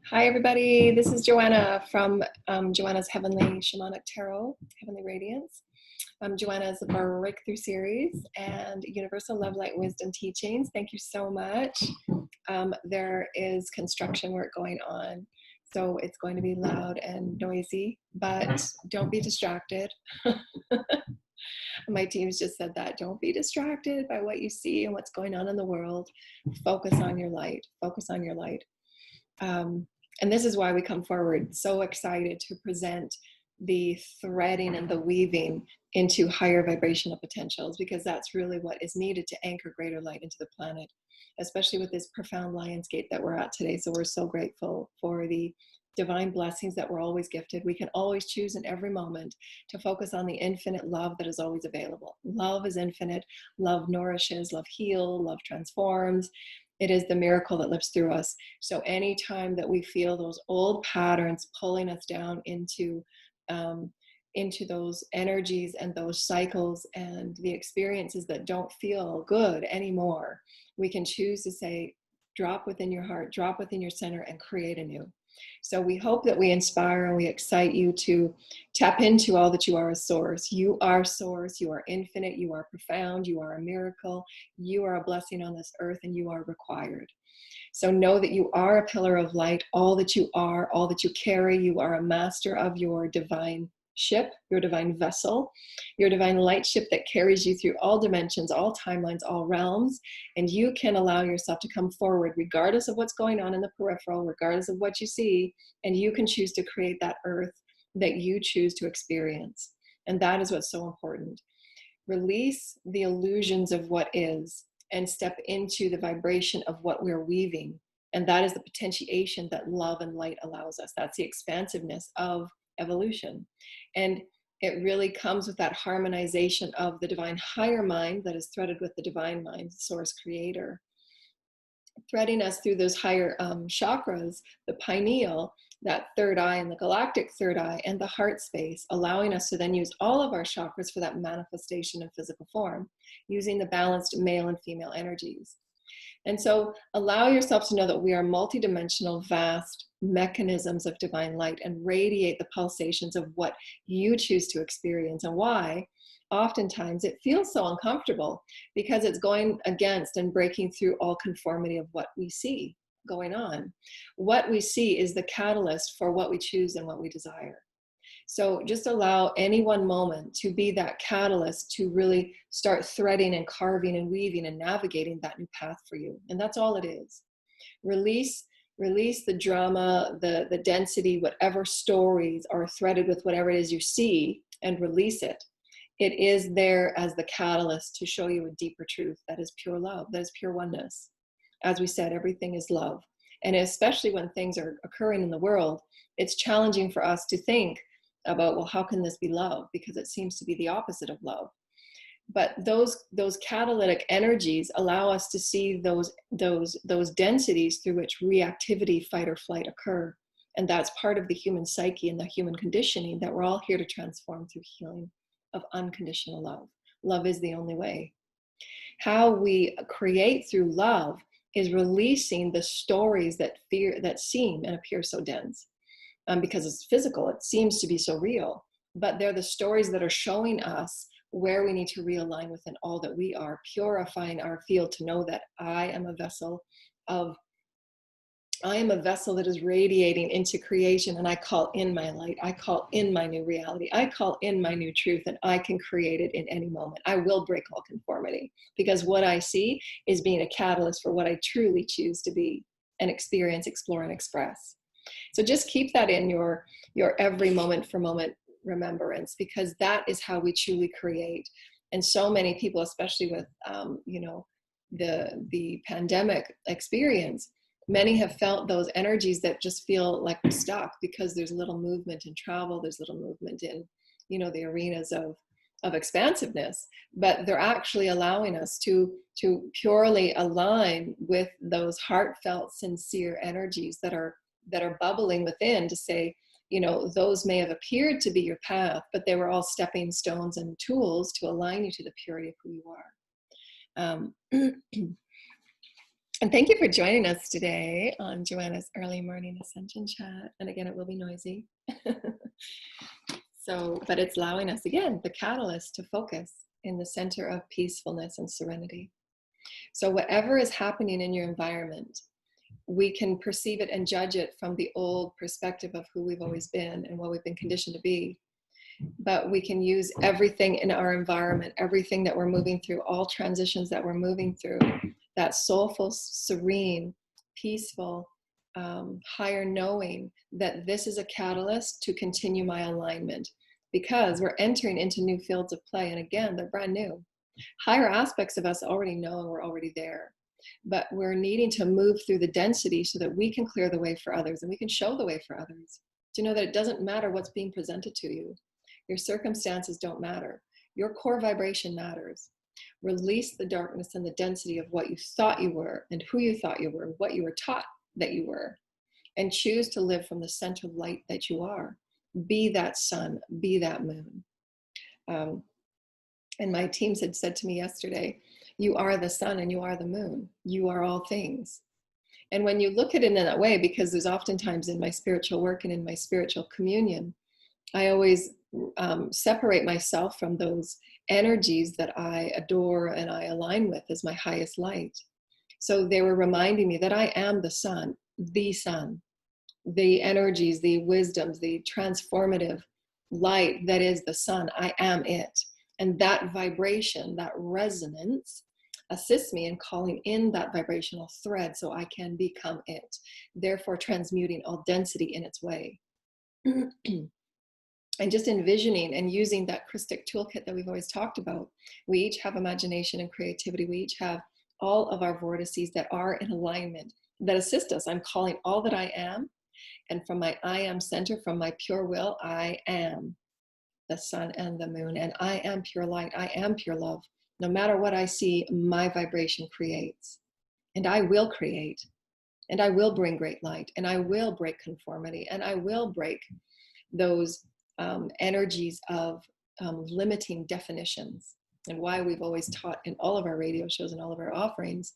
Hi, everybody. This is Joanna from Joanna's Heavenly Shamanic Tarot, Heavenly Radiance. Joanna is a Breakthrough Series and Universal Love, Light, Wisdom Teachings. Thank you so much. There is construction work going on, so it's going to be loud and noisy, but don't be distracted. My team's just said that. Don't be distracted by what you see and what's going on in the world. Focus on your light. Focus on your light. And this is why we come forward so excited to present the threading and the weaving into higher vibrational potentials, because that's really what is needed to anchor greater light into the planet, especially with this profound lionsgate that we're at today. So we're so grateful for the divine blessings that we're always gifted. We can always choose in every moment to focus on the infinite love that is always available. Love is infinite. Love nourishes, love heals, love transforms. It is the miracle that lives through us. So anytime that we feel those old patterns pulling us down into those energies and those cycles and the experiences that don't feel good anymore, we can choose to say, drop within your heart, drop within your center, and create anew. So we hope that we inspire and we excite you to tap into all that you are as source. You are source, you are infinite, you are profound, you are a miracle, you are a blessing on this earth, and you are required. So know that you are a pillar of light, all that you are, all that you carry. You are a master of your divine ship, your divine vessel, your divine light ship that carries you through all dimensions, all timelines, all realms. And you can allow yourself to come forward regardless of what's going on in the peripheral, regardless of what you see, and you can choose to create that earth that you choose to experience. And that is what's so important. Release the illusions of what is and step into the vibration of what we're weaving. And that is the potentiation that love and light allows us. That's the expansiveness of evolution. And it really comes with that harmonization of the divine higher mind that is threaded with the divine mind, source creator, threading us through those higher chakras, the pineal, that third eye and the galactic third eye, and the heart space, allowing us to then use all of our chakras for that manifestation in physical form, using the balanced male and female energies. And so allow yourself to know that we are multidimensional, vast mechanisms of divine light, and radiate the pulsations of what you choose to experience. And why oftentimes it feels so uncomfortable, because it's going against and breaking through all conformity of what we see going on. What we see is the catalyst for what we choose and what we desire. So just allow any one moment to be that catalyst to really start threading and carving and weaving and navigating that new path for you. And that's all it is. Release the drama, the density, whatever stories are threaded with whatever it is you see, and release it. It is there as the catalyst to show you a deeper truth that is pure love, that is pure oneness. As we said, everything is love. And especially when things are occurring in the world, it's challenging for us to think about, well, how can this be love? Because it seems to be the opposite of love. But those catalytic energies allow us to see those densities through which reactivity, fight or flight occur. And that's part of the human psyche and the human conditioning that we're all here to transform through healing of unconditional love. Love is the only way. How we create through love is releasing the stories that seem and appear so dense. Because it's physical, it seems to be so real, but they're the stories that are showing us where we need to realign within all that we are, purifying our field to know that I am a vessel that is radiating into creation, and I call in my light, I call in my new reality, I call in my new truth, and I can create it in any moment. I will break all conformity, because what I see is being a catalyst for what I truly choose to be and experience, explore, and express. So just keep that in your every moment for moment remembrance, because that is how we truly create. And so many people, especially with the pandemic experience, many have felt those energies that just feel like we're stuck, because there's little movement in travel, there's little movement in the arenas of expansiveness, but they're actually allowing us to purely align with those heartfelt, sincere energies that are bubbling within, to say, those may have appeared to be your path, but they were all stepping stones and tools to align you to the purity of who you are. And thank you for joining us today on Joanna's early morning Ascension chat. And again, it will be noisy. But it's allowing us, again, the catalyst to focus in the center of peacefulness and serenity. So whatever is happening in your environment, we can perceive it and judge it from the old perspective of who we've always been and what we've been conditioned to be. But we can use everything in our environment, everything that we're moving through, all transitions that we're moving through, that soulful, serene, peaceful, higher knowing that this is a catalyst to continue my alignment, because we're entering into new fields of play. And again, they're brand new. Higher aspects of us already know and we're already there. But we're needing to move through the density so that we can clear the way for others and we can show the way for others. To know that it doesn't matter what's being presented to you. Your circumstances don't matter. Your core vibration matters. Release the darkness and the density of what you thought you were and who you thought you were, what you were taught that you were, and choose to live from the center of light that you are. Be that sun, be that moon. And my teams had said to me yesterday, you are the sun and you are the moon. You are all things. And when you look at it in that way, because there's oftentimes in my spiritual work and in my spiritual communion, I always separate myself from those energies that I adore and I align with as my highest light. So they were reminding me that I am the sun, the energies, the wisdoms, the transformative light that is the sun. I am it. And that vibration, that resonance assists me in calling in that vibrational thread so I can become it, therefore transmuting all density in its way. And just envisioning and using that Christic toolkit that we've always talked about. We each have imagination and creativity. We each have all of our vortices that are in alignment, that assist us. I'm calling all that I am. And from my I am center, from my pure will, I am the sun and the moon. And I am pure light. I am pure love. No matter what I see, my vibration creates. And I will create. And I will bring great light. And I will break conformity. And I will break those energies of limiting definitions, and why we've always taught in all of our radio shows and all of our offerings,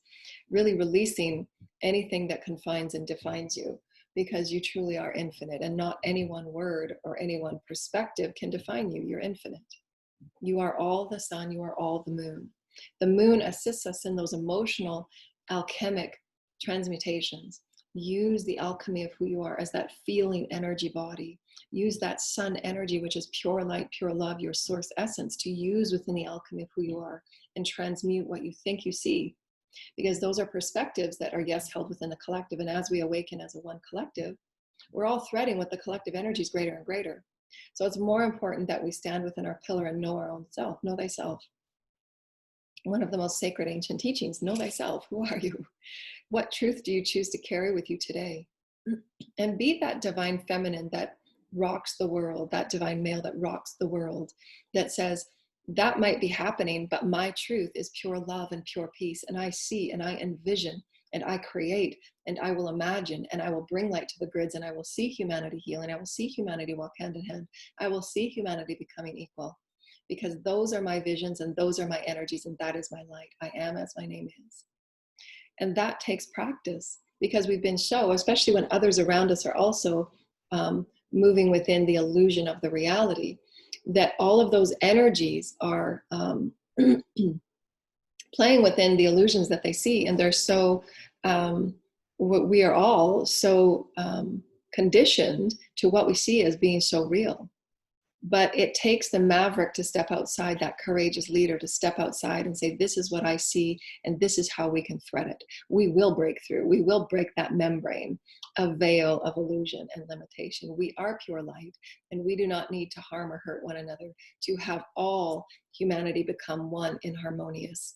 really releasing anything that confines and defines you, because you truly are infinite, and not any one word or any one perspective can define you. You're infinite. You are all the sun, you are all the moon. The moon assists us in those emotional, alchemic transmutations. Use the alchemy of who you are as that feeling energy body. Use that sun energy, which is pure light, pure love, your source essence, to use within the alchemy of who you are, and transmute what you think you see. Because those are perspectives that are, yes, held within the collective. And as we awaken as a one collective, we're all threading with the collective energies greater and greater. So it's more important that we stand within our pillar and know our own self. Know thyself. One of the most sacred ancient teachings, know thyself. Who are you? What truth do you choose to carry with you today? And be that divine feminine that rocks the world, that divine male that rocks the world, that says, that might be happening, but my truth is pure love and pure peace. And I see and I envision and I create and I will imagine and I will bring light to the grids, and I will see humanity heal, and I will see humanity walk hand in hand. I will see humanity becoming equal, because those are my visions and those are my energies, and that is my light. I am as my name is. And that takes practice, because we've been shown, especially when others around us are also moving within the illusion of the reality, that all of those energies are playing within the illusions that they see. And they're so, we are all so conditioned to what we see as being so real. But it takes the maverick to step outside, that courageous leader to step outside and say, this is what I see, and this is how we can thread it. We will break through. We will break that membrane, a veil of illusion and limitation. We are pure light, and we do not need to harm or hurt one another to have all humanity become one in harmonious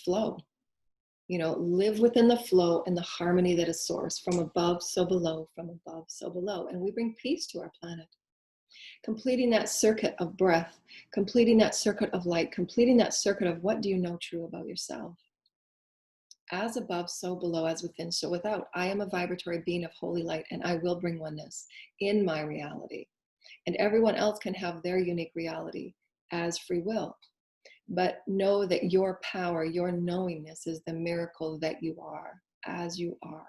flow. You know, live within the flow and the harmony that is source, from above, so below, from above, so below. And we bring peace to our planet. Completing that circuit of breath, completing that circuit of light, completing that circuit of what do you know true about yourself. As above, so below, as within, so without. I am a vibratory being of holy light, and I will bring oneness in my reality. And everyone else can have their unique reality as free will. But know that your power, your knowingness is the miracle that you are, as you are.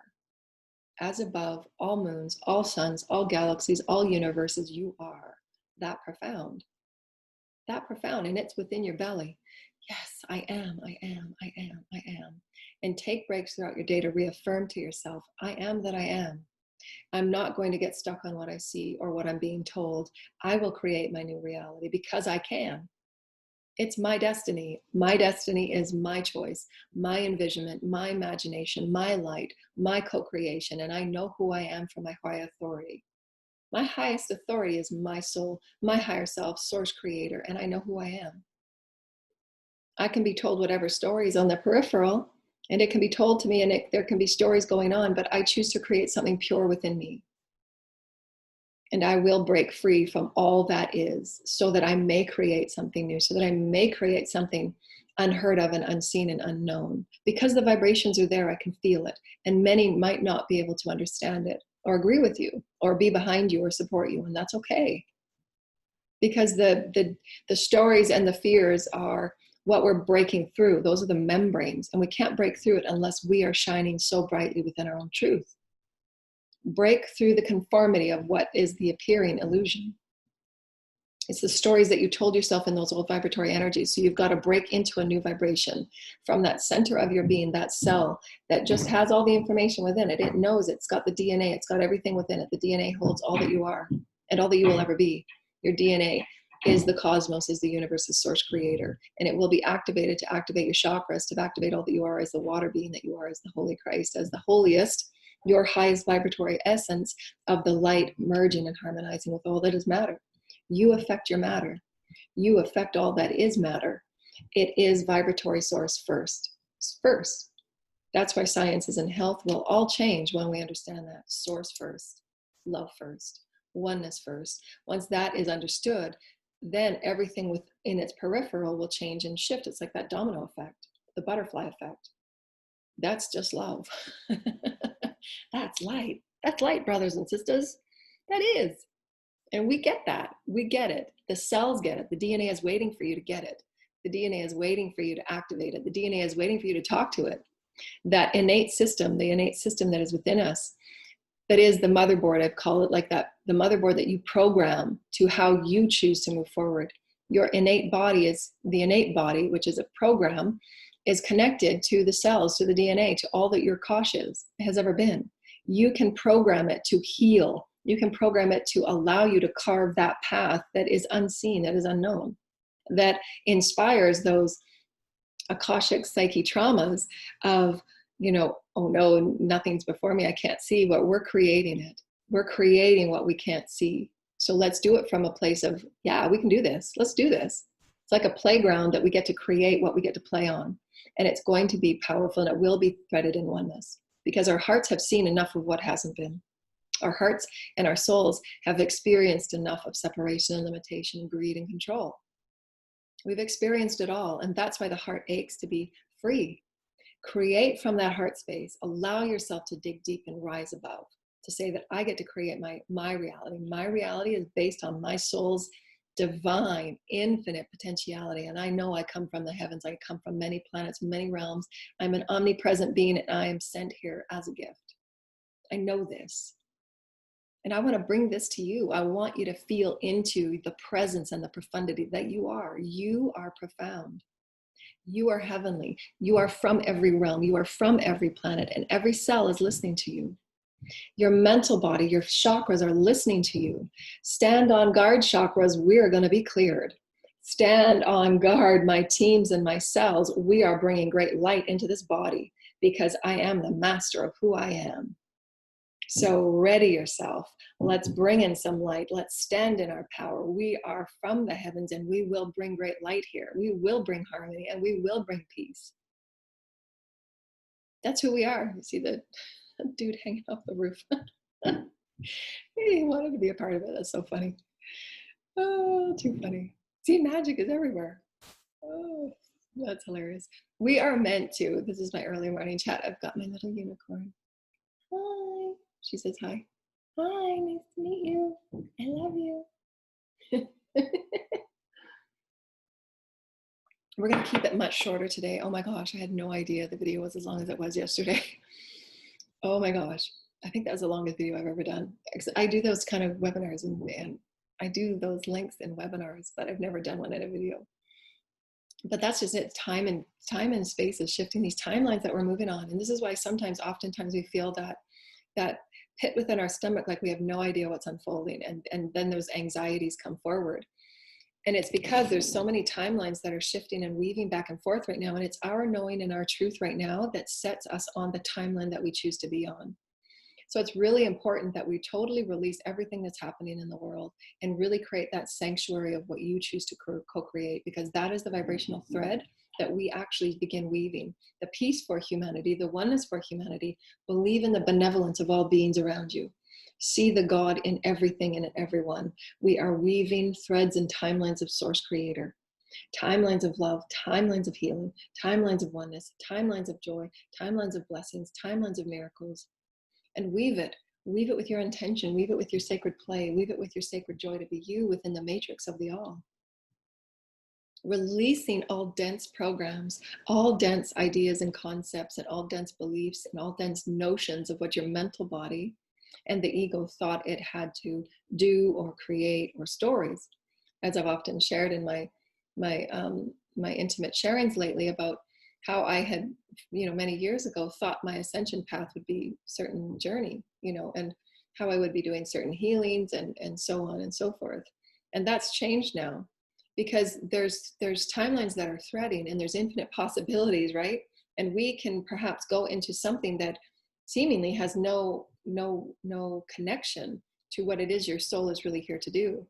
As above, all moons, all suns, all galaxies, all universes, you are that profound. That profound, and it's within your belly. Yes, I am, I am, I am, I am. And take breaks throughout your day to reaffirm to yourself, I am that I am. I'm not going to get stuck on what I see or what I'm being told. I will create my new reality because I can. It's my destiny. My destiny is my choice, my envisionment, my imagination, my light, my co-creation. And I know who I am from my high authority. My highest authority is my soul, my higher self, source creator, and I know who I am. I can be told whatever stories on the peripheral, and it can be told to me, and there can be stories going on, but I choose to create something pure within me. And I will break free from all that is so that I may create something new, so that I may create something unheard of and unseen and unknown. Because the vibrations are there, I can feel it. And many might not be able to understand it or agree with you or be behind you or support you. And that's okay. Because the stories and the fears are what we're breaking through. Those are the membranes. And we can't break through it unless we are shining so brightly within our own truth. Break through the conformity of what is the appearing illusion. It's the stories that you told yourself in those old vibratory energies. So you've got to break into a new vibration from that center of your being, that cell that just has all the information within it. It knows, it's got the DNA, it's got everything within it. The DNA holds all that you are and all that you will ever be. Your DNA is the cosmos, is the universe's source creator. And it will be activated to activate your chakras, to activate all that you are as the water being that you are, as the Holy Christ, as the holiest, your highest vibratory essence of the light merging and harmonizing with all that is matter. You affect your matter. You affect all that is matter. It is vibratory source first. First. That's why sciences and health will all change when we understand that. Source first. Love first. Oneness first. Once that is understood, then everything within its peripheral will change and shift. It's like that domino effect, the butterfly effect. That's just love. That's light. That's light, brothers and sisters. That is. And we get that. We get it. The cells get it. The DNA is waiting for you to get it. The DNA is waiting for you to activate it. The DNA is waiting for you to talk to it. That innate system, the innate system that is within us, that is the motherboard. I call it like that, the motherboard that you program to how you choose to move forward. Your innate body is the innate body, which is a program, is connected to the cells, to the DNA, to all that your kosh has ever been. You can program it to heal. You can program it to allow you to carve that path that is unseen, that is unknown, that inspires those akashic psyche traumas of, oh no, nothing's before me, I can't see, but we're creating it. We're creating what we can't see. So let's do it from a place of, yeah, we can do this. Let's do this. It's like a playground that we get to create what we get to play on. And it's going to be powerful, and it will be threaded in oneness because our hearts have seen enough of what hasn't been. Our hearts and our souls have experienced enough of separation and limitation and greed and control. We've experienced it all. And that's why the heart aches to be free. Create from that heart space. Allow yourself to dig deep and rise above. To say that I get to create my reality. My reality is based on my soul's divine, infinite potentiality. And I know I come from the heavens. I come from many planets, many realms. I'm an omnipresent being, and I am sent here as a gift. I know this. And I want to bring this to you. I want you to feel into the presence and the profundity that you are. You are profound. You are heavenly. You are from every realm. You are from every planet, and every cell is listening to you. Your mental body, your chakras are listening to you. Stand on guard, chakras. We're going to be cleared. Stand on guard, my teams and my cells. We are bringing great light into this body because I am the master of who I am. So ready yourself. Let's bring in some light. Let's stand in our power. We are from the heavens, and we will bring great light here. We will bring harmony, and we will bring peace. That's who we are. You see the dude hanging off the roof. He wanted to be a part of it. That's so funny. Oh, too funny. See, magic is everywhere. Oh, that's hilarious. We are meant to. This is my early morning chat. I've got my little unicorn. Hi. She says hi. Hi, nice to meet you. I love you. We're going to keep it much shorter today. Oh my gosh, I had no idea the video was as long as it was yesterday. Oh my gosh. I think that was the longest video I've ever done. I do those kind of webinars and I do those links in webinars, but I've never done one in a video. But that's just it. Time and space is shifting, these timelines that we're moving on. And this is why oftentimes we feel that pit within our stomach, like we have no idea what's unfolding. And then those anxieties come forward. And it's because there's so many timelines that are shifting and weaving back and forth right now. And it's our knowing and our truth right now that sets us on the timeline that we choose to be on. So it's really important that we totally release everything that's happening in the world and really create that sanctuary of what you choose to co-create, because that is the vibrational thread that we actually begin weaving. The peace for humanity, the oneness for humanity. Believe in the benevolence of all beings around you. See the God in everything and in everyone. We are weaving threads and timelines of Source Creator. Timelines of love, timelines of healing, timelines of oneness, timelines of joy, timelines of blessings, timelines of miracles. And weave it with your intention, weave it with your sacred play, weave it with your sacred joy to be you within the matrix of the all. Releasing all dense programs, all dense ideas and concepts, and all dense beliefs, and all dense notions of what your mental body and the ego thought it had to do or create, or stories. As I've often shared in my intimate sharings lately about how I had, many years ago thought my ascension path would be certain journey, and how I would be doing certain healings and so on and so forth. And that's changed now, because there's timelines that are threading, and there's infinite possibilities, right? And we can perhaps go into something that seemingly has no connection to what it is your soul is really here to do.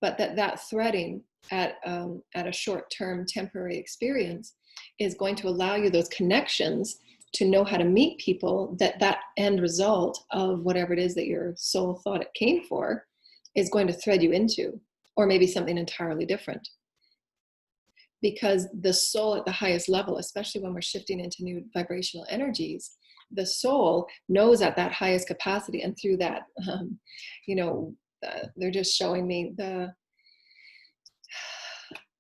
But that threading at a short-term temporary experience is going to allow you those connections to know how to meet people, that end result of whatever it is that your soul thought it came for is going to thread you into, or maybe something entirely different. Because the soul at the highest level, especially when we're shifting into new vibrational energies, the soul knows at that highest capacity. And through that, they're just showing me the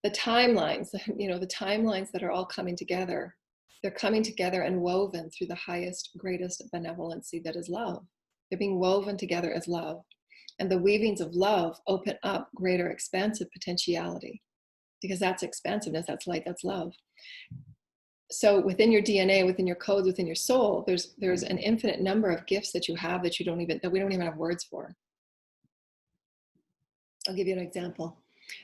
timelines, the timelines that are all coming together. They're coming together and woven through the highest, greatest benevolency that is love. They're being woven together as love. And the weavings of love open up greater expansive potentiality, because that's expansiveness, that's light, that's love. So within your DNA, within your codes, within your soul, there's an infinite number of gifts that you have that we don't even have words for. I'll give you an example.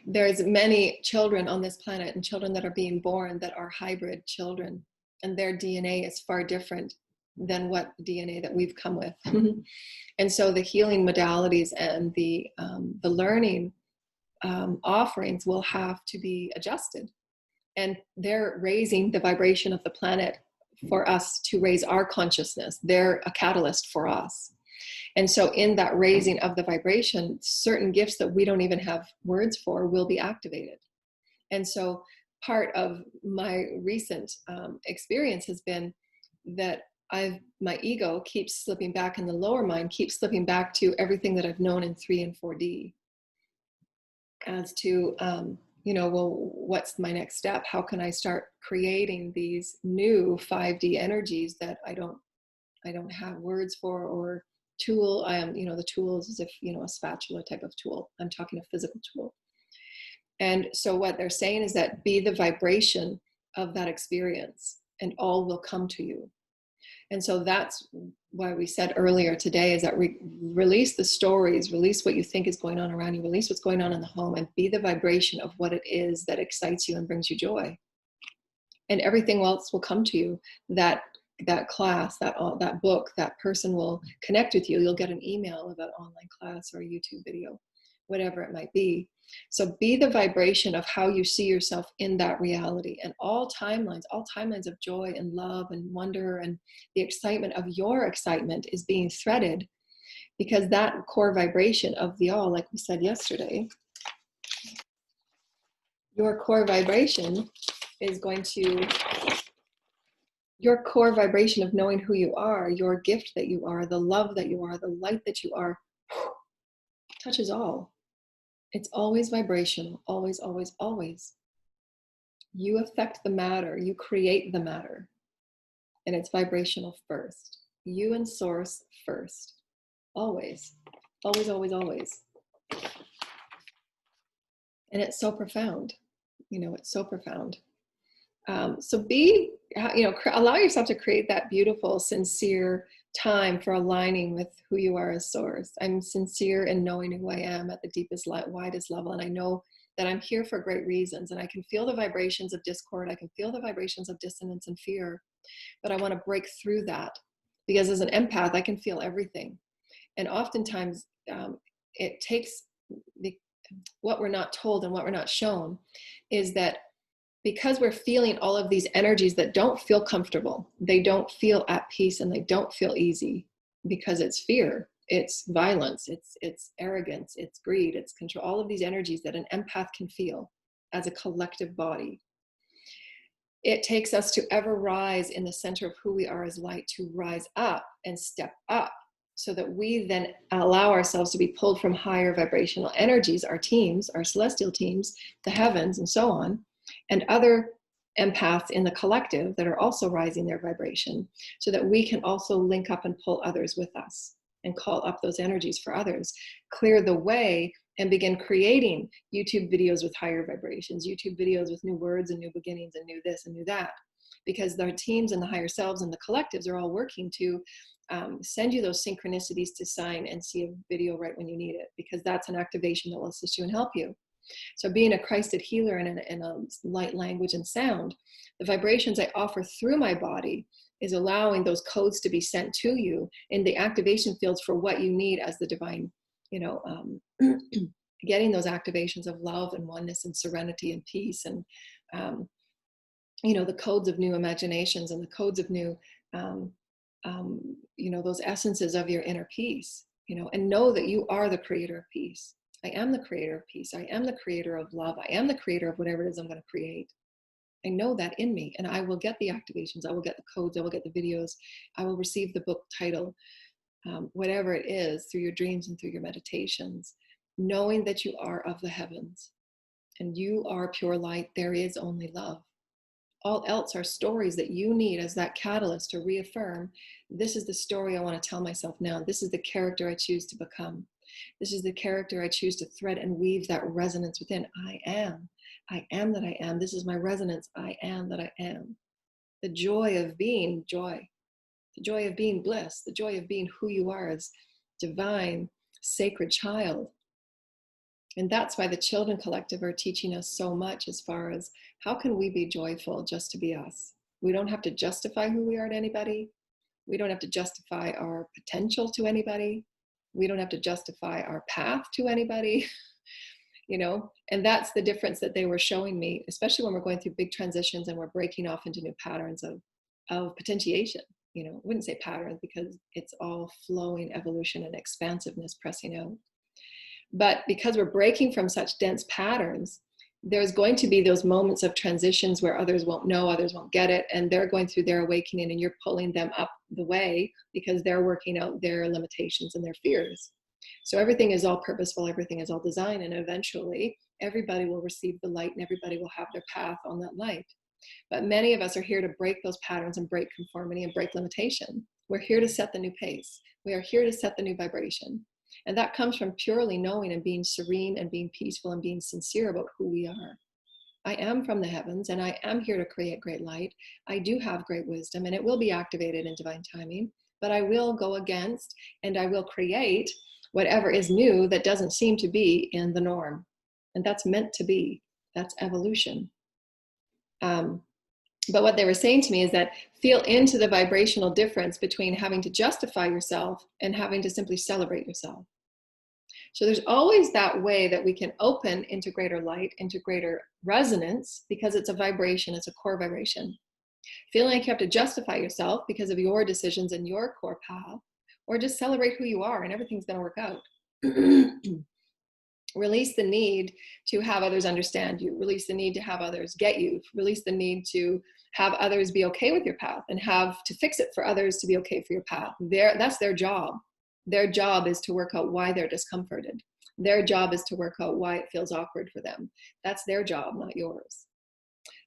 There's many children on this planet, and children that are being born that are hybrid children, and their DNA is far different than what DNA that we've come with. And so the healing modalities and the learning offerings will have to be adjusted. And they're raising the vibration of the planet for us to raise our consciousness. They're a catalyst for us. And so in that raising of the vibration, certain gifts that we don't even have words for will be activated. And so part of my recent experience has been that my ego keeps slipping back, and the lower mind keeps slipping back to everything that I've known in 3 and 4D as to, well, what's my next step? How can I start creating these new 5D energies that I don't have words for, or tool? The tools as if, a spatula type of tool. I'm talking a physical tool. And so what they're saying is that be the vibration of that experience, and all will come to you. And so that's why we said earlier today is that release the stories, release what you think is going on around you, release what's going on in the home, and be the vibration of what it is that excites you and brings you joy. And everything else will come to you. That class, that book, that person will connect with you. You'll get an email about an online class or a YouTube video, whatever it might be. So be the vibration of how you see yourself in that reality. And all timelines of joy and love and wonder and the excitement of your excitement is being threaded, because that core vibration of the all, like we said yesterday, your core vibration is going to, your core vibration of knowing who you are, your gift that you are, the love that you are, the light that you are, touches all. It's always vibrational, always, always, always. You affect the matter. You create the matter. And it's vibrational first. You and source first. Always. Always, always, always. And it's so profound. It's so profound. So allow yourself to create that beautiful, sincere time for aligning with who you are as source. I'm sincere in knowing who I am at the deepest, widest level. And I know that I'm here for great reasons. And I can feel the vibrations of discord. I can feel the vibrations of dissonance and fear. But I want to break through that, because as an empath, I can feel everything. And oftentimes it takes what we're not told and what we're not shown is that because we're feeling all of these energies that don't feel comfortable, they don't feel at peace, and they don't feel easy, because it's fear, it's violence, it's arrogance, it's greed, it's control, all of these energies that an empath can feel as a collective body. It takes us to ever rise in the center of who we are as light, to rise up and step up, so that we then allow ourselves to be pulled from higher vibrational energies, our teams, our celestial teams, the heavens, and so on, and other empaths in the collective that are also rising their vibration, so that we can also link up and pull others with us and call up those energies for others, clear the way, and begin creating YouTube videos with higher vibrations, YouTube videos with new words and new beginnings and new this and new that, because the teams and the higher selves and the collectives are all working to send you those synchronicities to sign and see a video right when you need it, because that's an activation that will assist you and help you. So being a Christed healer in a light language and sound, the vibrations I offer through my body is allowing those codes to be sent to you in the activation fields for what you need as the divine, getting those activations of love and oneness and serenity and peace, and, the codes of new imaginations and the codes of new, those essences of your inner peace, and know that you are the creator of peace. I am the creator of peace. I am the creator of love. I am the creator of whatever it is I'm going to create. I know that in me, and I will get the activations. I will get the codes. I will get the videos. I will receive the book title, whatever it is, through your dreams and through your meditations, knowing that you are of the heavens and you are pure light. There is only love. All else are stories that you need as that catalyst to reaffirm, this is the story I want to tell myself now. This is the character I choose to become. This is the character I choose to thread and weave that resonance within. I am that I am. This is my resonance. I am that I am. The joy of being joy, the joy of being bliss, the joy of being who you are as divine, sacred child. And that's why the Children Collective are teaching us so much, as far as how can we be joyful just to be us? We don't have to justify who we are to anybody. We don't have to justify our potential to anybody. We don't have to justify our path to anybody, and that's the difference that they were showing me, especially when we're going through big transitions and we're breaking off into new patterns of potentiation. I wouldn't say patterns, because it's all flowing evolution and expansiveness pressing out. But because we're breaking from such dense patterns, there's going to be those moments of transitions where others won't know, others won't get it, and they're going through their awakening, and you're pulling them up the way because they're working out their limitations and their fears. So everything is all purposeful, everything is all designed, and eventually everybody will receive the light and everybody will have their path on that light. But many of us are here to break those patterns and break conformity and break limitation. We're here to set the new pace. We are here to set the new vibration. And that comes from purely knowing and being serene and being peaceful and being sincere about who we are. I am from the heavens, and I am here to create great light. I do have great wisdom, and it will be activated in divine timing, but I will go against and I will create whatever is new that doesn't seem to be in the norm. And that's meant to be. That's evolution. But what they were saying to me is that feel into the vibrational difference between having to justify yourself and having to simply celebrate yourself. So there's always that way that we can open into greater light, into greater resonance, because it's a vibration, it's a core vibration. Feeling like you have to justify yourself because of your decisions and your core path, or just celebrate who you are and everything's going to work out. Release the need to have others understand you. Release the need to have others get you. Release the need to have others be okay with your path and have to fix it for others to be okay for your path. That's their job. Their job is to work out why they're discomforted. Their job is to work out why it feels awkward for them. That's their job, not yours.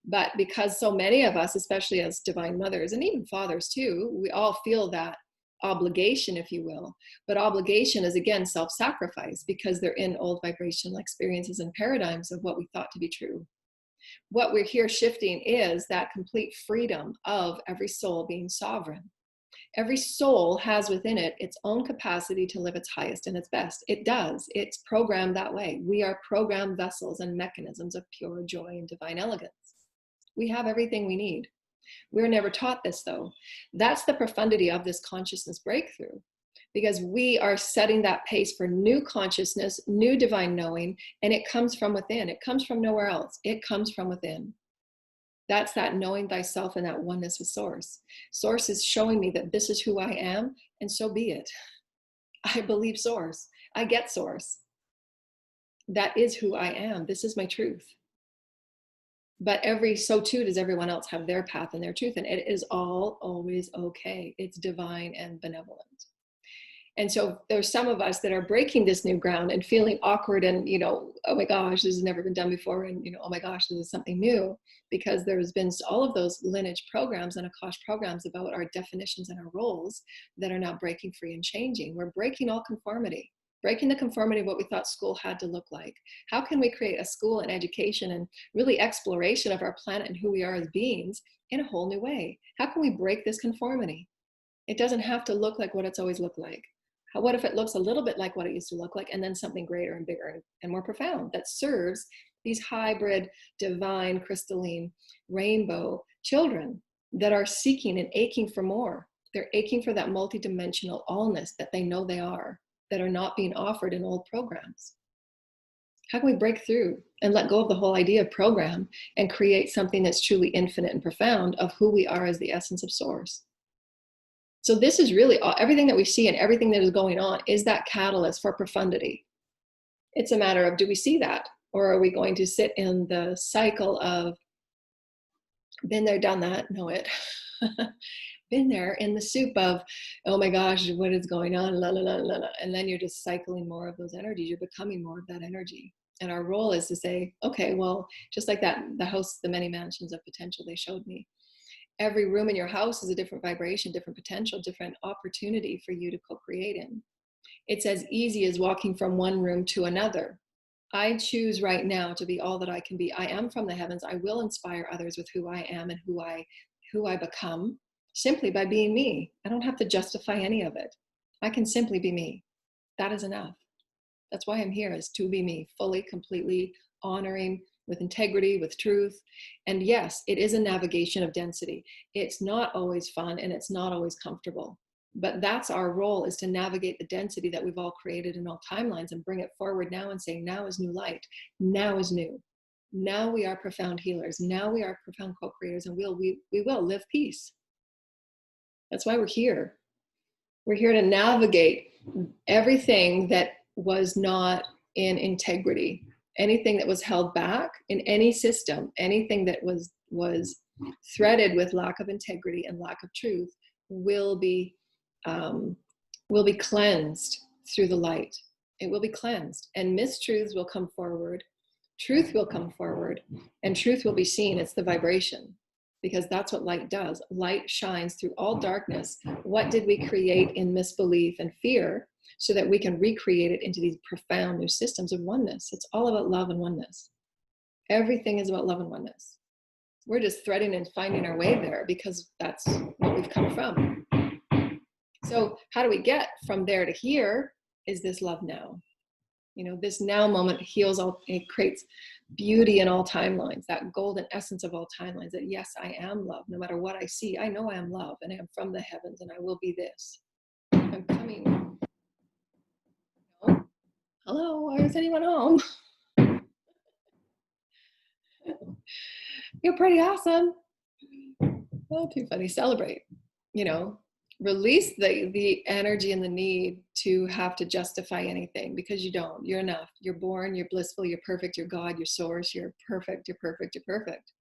But because so many of us, especially as divine mothers and even fathers too, we all feel that obligation, if you will. But obligation is, again, self-sacrifice, because they're in old vibrational experiences and paradigms of what we thought to be true. What we're here shifting is that complete freedom of every soul being sovereign. Every soul has within it its own capacity to live its highest and its best. It does. It's programmed that way. We are programmed vessels and mechanisms of pure joy and divine elegance. We have everything we need. We're never taught this, though. That's the profundity of this consciousness breakthrough, because we are setting that pace for new consciousness, new divine knowing, and it comes from within. It comes from nowhere else. It comes from within. That's that knowing thyself and that oneness with Source. Source is showing me that this is who I am, and so be it. I believe Source. I get Source. That is who I am. This is my truth. But so too does everyone else have their path and their truth, and it is all always okay. It's divine and benevolent. And so there's some of us that are breaking this new ground and feeling awkward and, oh my gosh, this has never been done before. And, oh my gosh, this is something new, because there's been all of those lineage programs and Akash programs about our definitions and our roles that are now breaking free and changing. We're breaking all conformity, breaking the conformity of what we thought school had to look like. How can we create a school and education and really exploration of our planet and who we are as beings in a whole new way? How can we break this conformity? It doesn't have to look like what it's always looked like. What if it looks a little bit like what it used to look like, and then something greater and bigger and more profound that serves these hybrid, divine, crystalline, rainbow children that are seeking and aching for more? They're aching for that multidimensional allness that they know they are, that are not being offered in old programs. How can we break through and let go of the whole idea of program and create something that's truly infinite and profound of who we are as the essence of Source? So this is really everything that we see, and everything that is going on is that catalyst for profundity. It's a matter of, do we see that? Or are we going to sit in the cycle of been there, done that, know it, been there in the soup of, oh my gosh, what is going on, la la la la la, and then you're just cycling more of those energies. You're becoming more of that energy. And our role is to say, okay, well, just like that, the house, the many mansions of potential they showed me. Every room in your house is a different vibration, different potential, different opportunity for you to co-create in. It's as easy as walking from one room to another. I choose right now to be all that I can be. I am from the heavens. I will inspire others with who I am and who I become, simply by being me. I don't have to justify any of it. I can simply be me. That is enough. That's why I'm here, is to be me, fully, completely honoring, with integrity, with truth. And yes, it is a navigation of density. It's not always fun and it's not always comfortable, but that's our role, is to navigate the density that we've all created in all timelines and bring it forward now and say, now is new light. Now is new. Now we are profound healers. Now we are profound co-creators, and we will live peace. That's why we're here. We're here to navigate everything that was not in integrity. Anything that was held back in any system, anything that was threaded with lack of integrity and lack of truth will be cleansed through the light. It will be cleansed, and mistruths will come forward. Truth will come forward, and truth will be seen. It's the vibration, because that's what light does. Light shines through all darkness. What did we create in misbelief and fear, so that we can recreate it into these profound new systems of oneness? It's all about love and oneness. Everything is about love and oneness. We're just threading and finding our way there, because that's what we've come from. So how do we get from there to here? Is this love now? This now moment heals all, it creates beauty in all timelines, that golden essence of all timelines, that yes, I am love. No matter what I see, I know I am love, and I am from the heavens, and I will be this. I'm coming. Hello, is anyone home? You're pretty awesome. Oh, too funny. Celebrate. Release the energy and the need to have to justify anything, because you don't. You're enough. You're born, you're blissful, you're perfect, you're God, you're Source, you're perfect, you're perfect, you're perfect.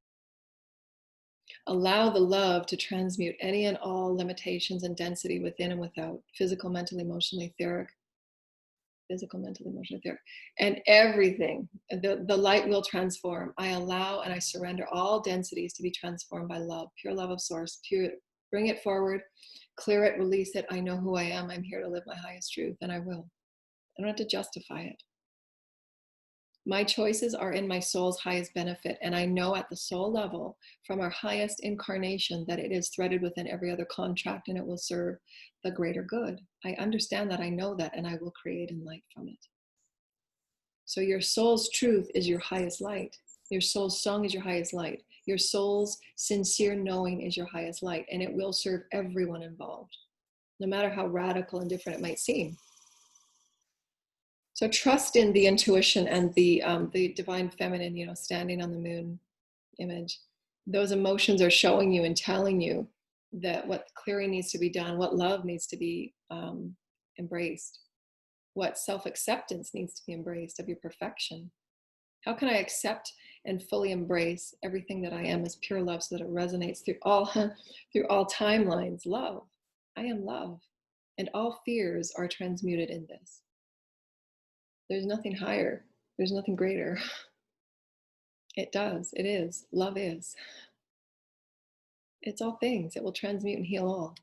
Allow the love to transmute any and all limitations and density within and without, physical, mental, emotionally, etheric, physical, mental, emotional, etheric, and everything. The light will transform. I allow and I surrender all densities to be transformed by love, pure love of source, pure, bring it forward, clear it, release it. I know who I am. I'm here to live my highest truth, and I will. I don't have to justify it. My choices are in my soul's highest benefit. And I know at the soul level, from our highest incarnation, that it is threaded within every other contract and it will serve the greater good. I understand that, I know that, and I will create in light from it. So your soul's truth is your highest light. Your soul's song is your highest light. Your soul's sincere knowing is your highest light, and it will serve everyone involved, no matter how radical and different it might seem. So trust in the intuition and the divine feminine, you know, standing on the moon image. Those emotions are showing you and telling you that what clearing needs to be done, what love needs to be embraced, what self-acceptance needs to be embraced of your perfection. How can I accept and fully embrace everything that I am as pure love so that it resonates through all timelines? Love. I am love. And all fears are transmuted in this. There's nothing higher. There's nothing greater. It does. It is. Love is. It's all things. It will transmute and heal all.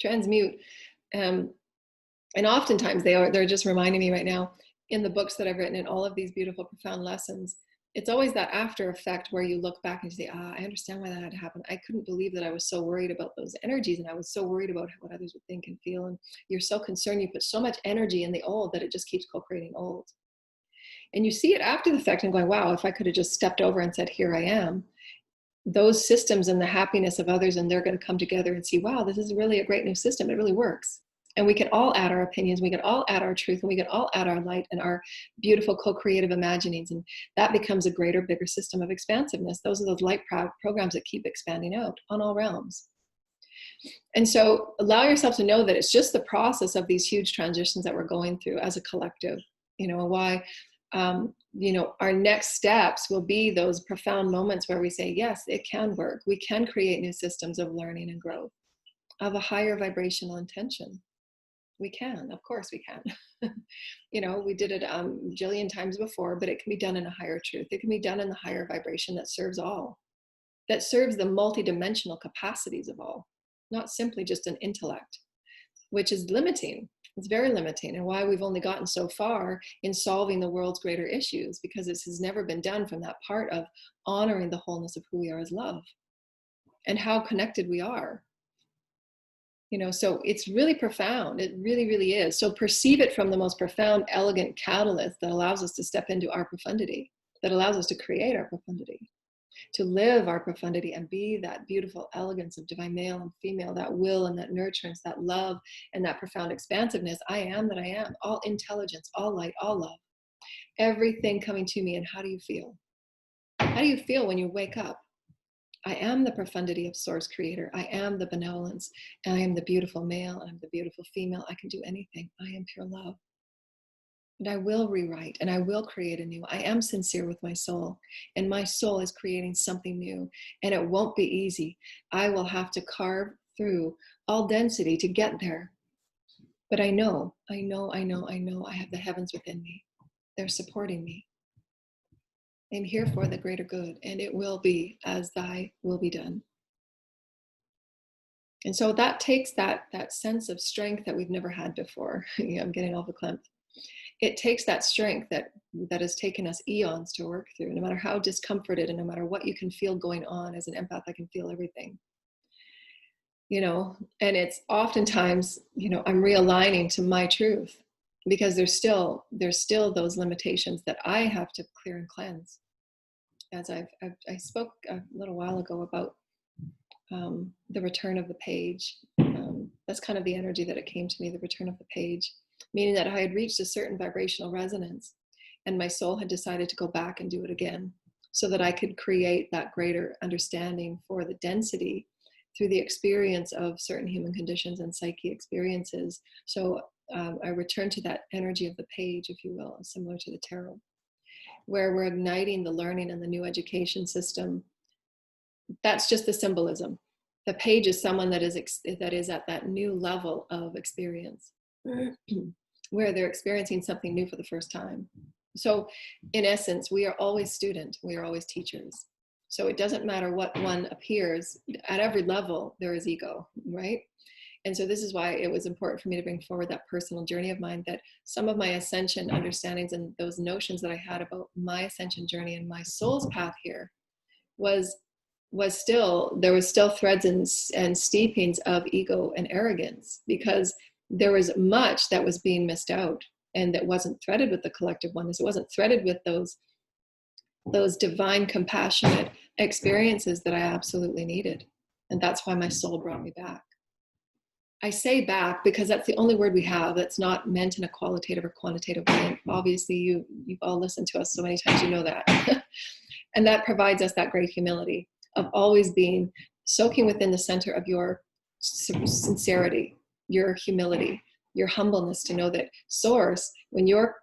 Transmute. And oftentimes they're just reminding me right now in the books that I've written, in all of these beautiful, profound lessons, it's always that after effect where you look back and you say, I understand why that had happened. I couldn't believe that I was so worried about those energies, and I was so worried about what others would think and feel. And you're so concerned, you put so much energy in the old that it just keeps co-creating old. And you see it after the fact and going, wow, if I could have just stepped over and said, here I am, those systems and the happiness of others, and they're going to come together and see, wow, this is really a great new system. It really works. And we can all add our opinions, we can all add our truth, and we can all add our light and our beautiful co-creative imaginings. And that becomes a greater, bigger system of expansiveness. Those are those light programs that keep expanding out on all realms. And so allow yourself to know that it's just the process of these huge transitions that we're going through as a collective, you know, why you know, our next steps will be those profound moments where we say, yes, it can work. We can create new systems of learning and growth of a higher vibrational intention. We can, of course we can. You know, we did it a jillion times before, but it can be done in a higher truth. It can be done in the higher vibration that serves all, that serves the multidimensional capacities of all, not simply just an intellect, which is limiting. It's very limiting, and why we've only gotten so far in solving the world's greater issues, because this has never been done from that part of honoring the wholeness of who we are as love and how connected we are. You know, so it's really profound. It really, really is. So perceive it from the most profound, elegant catalyst that allows us to step into our profundity, that allows us to create our profundity, to live our profundity and be that beautiful elegance of divine male and female, that will and that nurturance, that love and that profound expansiveness. I am that I am, all intelligence, all light, all love, everything coming to me. And how do you feel? How do you feel when you wake up? I am the profundity of source creator. I am the benevolence. I am the beautiful male. I'm the beautiful female. I can do anything. I am pure love. And I will rewrite and I will create anew. I am sincere with my soul, and my soul is creating something new, and it won't be easy. I will have to carve through all density to get there. But I know I have the heavens within me. They're supporting me. I'm here for the greater good, and it will be as thy will be done. And so that takes that sense of strength that we've never had before. I'm getting all verklempt. It takes that strength that has taken us eons to work through, no matter how discomforted and no matter what you can feel going on. As an empath, I can feel everything, you know, and it's oftentimes, you know, I'm realigning to my truth, because there's still those limitations that I have to clear and cleanse. As I spoke a little while ago about the return of the page. That's kind of the energy that it came to me, the return of the page. Meaning that I had reached a certain vibrational resonance, and my soul had decided to go back and do it again, so that I could create that greater understanding for the density through the experience of certain human conditions and psyche experiences. So I returned to that energy of the page, if you will, similar to the tarot, where we're igniting the learning and the new education system. That's just the symbolism. The page is someone that is at that new level of experience. where they're experiencing something new for the first time. So in essence, we are always student, we are always teachers. So it doesn't matter what one appears, at every level there is ego, right? And so this is why it was important for me to bring forward that personal journey of mine, that some of my ascension understandings and those notions that I had about my ascension journey and my soul's path here was still, there was still threads and steepings of ego and arrogance, because there was much that was being missed out and that wasn't threaded with the collective oneness. It wasn't threaded with those divine, compassionate experiences that I absolutely needed. And that's why my soul brought me back. I say back because that's the only word we have that's not meant in a qualitative or quantitative way. Obviously, you've all listened to us so many times, you know that. And that provides us that great humility of always being soaking within the center of your sincerity, your humility, your humbleness, to know that source, when you're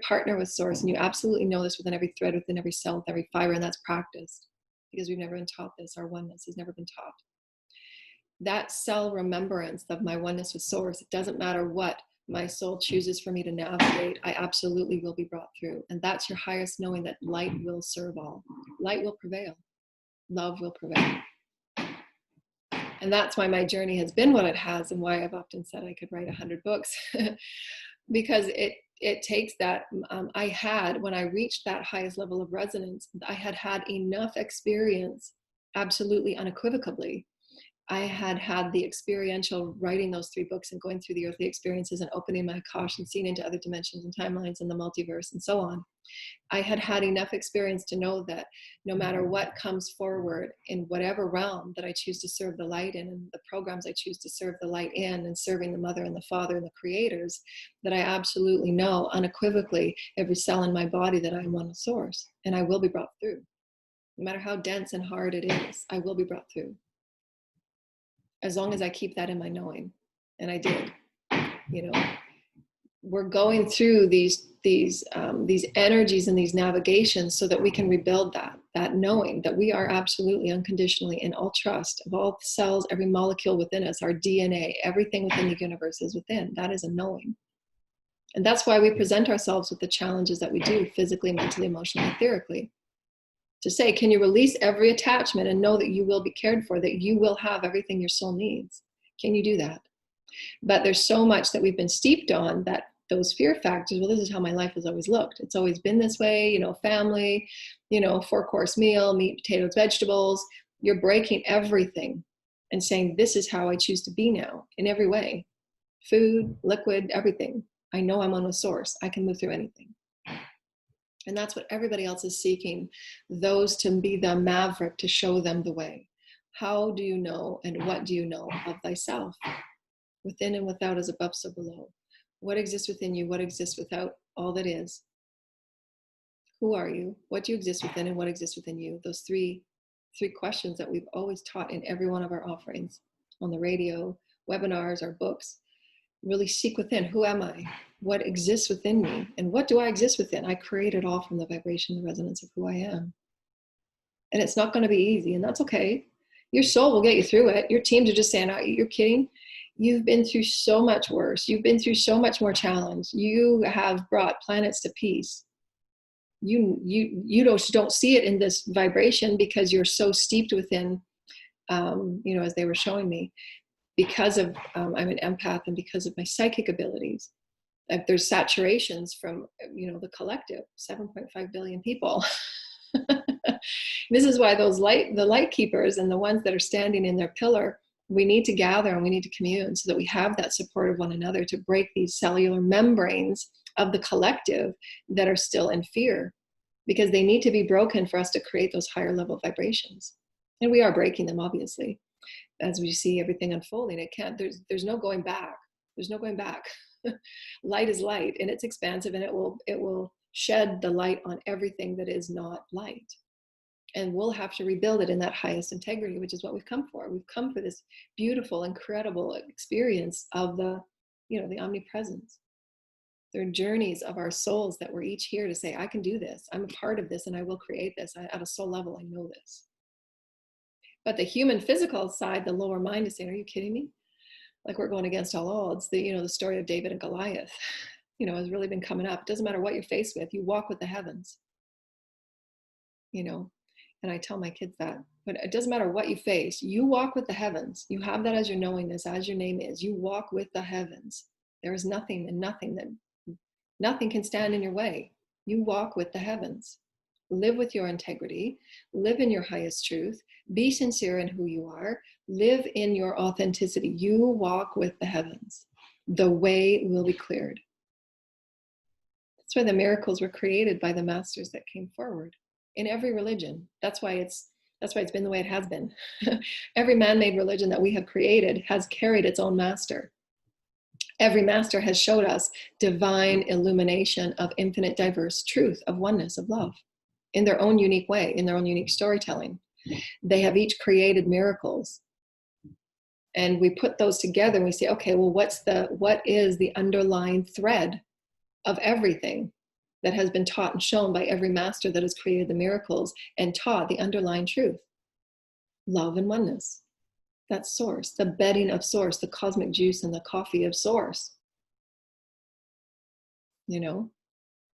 partner with source, and you absolutely know this within every thread, within every cell, with every fiber, and that's practiced, because we've never been taught this. Our oneness has never been taught. That cell remembrance of my oneness with source, it doesn't matter what my soul chooses for me to navigate, I absolutely will be brought through. And that's your highest knowing, that light will serve all. Light will prevail. Love will prevail. And that's why my journey has been what it has, and why I've often said I could write 100 books. Because it takes that, I had, when I reached that highest level of resonance, I had enough experience, absolutely unequivocally. I had the experiential writing those 3 books and going through the earthly experiences and opening my Akash and seeing into other dimensions and timelines and the multiverse and so on. I had enough experience to know that no matter what comes forward in whatever realm that I choose to serve the light in, and the programs I choose to serve the light in, and serving the mother and the father and the creators, that I absolutely know unequivocally, every cell in my body, that I'm one source, and I will be brought through. No matter how dense and hard it is, I will be brought through. As long as I keep that in my knowing. And I did. You know, we're going through these energies and these navigations so that we can rebuild that knowing that we are absolutely unconditionally in all trust of all cells, every molecule within us, our DNA, everything within the universe is within. That is a knowing. And that's why we present ourselves with the challenges that we do, physically, mentally, emotionally, etherically. To say, can you release every attachment and know that you will be cared for, that you will have everything your soul needs? Can you do that? But there's so much that we've been steeped on, that those fear factors, well, this is how my life has always looked. It's always been this way, you know, family, you know, 4-course meal, meat, potatoes, vegetables. You're breaking everything and saying, this is how I choose to be now in every way. Food, liquid, everything. I know I'm one with source. I can move through anything. And that's what everybody else is seeking, those to be the maverick, to show them the way. How do you know, and what do you know of thyself? Within and without is above, so below. What exists within you? What exists without all that is? Who are you? What do you exist within, and what exists within you? Those three questions that we've always taught in every one of our offerings, on the radio, webinars, our books. Really seek within. Who am I? What exists within me? And what do I exist within? I create it all from the vibration, the resonance of who I am. And it's not going to be easy, and that's okay. Your soul will get you through it. Your teams are just saying, oh, you're kidding. You've been through so much worse. You've been through so much more challenge. You have brought planets to peace. You don't see it in this vibration because you're so steeped within, you know, as they were showing me, because of, I'm an empath, and because of my psychic abilities, there's saturations from, you know, the collective, 7.5 billion people. This is why the light keepers and the ones that are standing in their pillar, we need to gather and we need to commune so that we have that support of one another to break these cellular membranes of the collective that are still in fear, because they need to be broken for us to create those higher level vibrations. And we are breaking them, obviously, as we see everything unfolding. It can't, there's no going back. There's no going back. Light is light, and it's expansive, and it will shed the light on everything that is not light. And we'll have to rebuild it in that highest integrity, which is what we've come for. We've come for this beautiful, incredible experience of the, you know, the omnipresence. They're journeys of our souls that we're each here to say, I can do this. I'm a part of this, and I will create this. At a soul level, I know this. But the human physical side, the lower mind, is saying, are you kidding me? Like, we're going against all odds. The, you know, the story of David and Goliath. has really been coming up. It doesn't matter what you're faced with, you walk with the heavens, and I tell my kids that. But it doesn't matter what you face, you walk with the heavens. You have that as your knowingness, as your name is. You walk with the heavens. There is nothing and nothing can stand in your way. You walk with the heavens. Live with your integrity. Live in your highest truth. Be sincere in who you are. Live in your authenticity. You walk with the heavens. The way will be cleared. That's why the miracles were created by the masters that came forward in every religion. That's why it's been the way it has been. Every man-made religion that we have created has carried its own master. Every master has showed us divine illumination of infinite diverse truth, of oneness, of love, in their own unique way, in their own unique storytelling. They have each created miracles. And we put those together and we say, okay, well, what is the underlying thread of everything that has been taught and shown by every master that has created the miracles and taught the underlying truth? Love and oneness. That's source, the bedding of source, the cosmic juice and the coffee of source.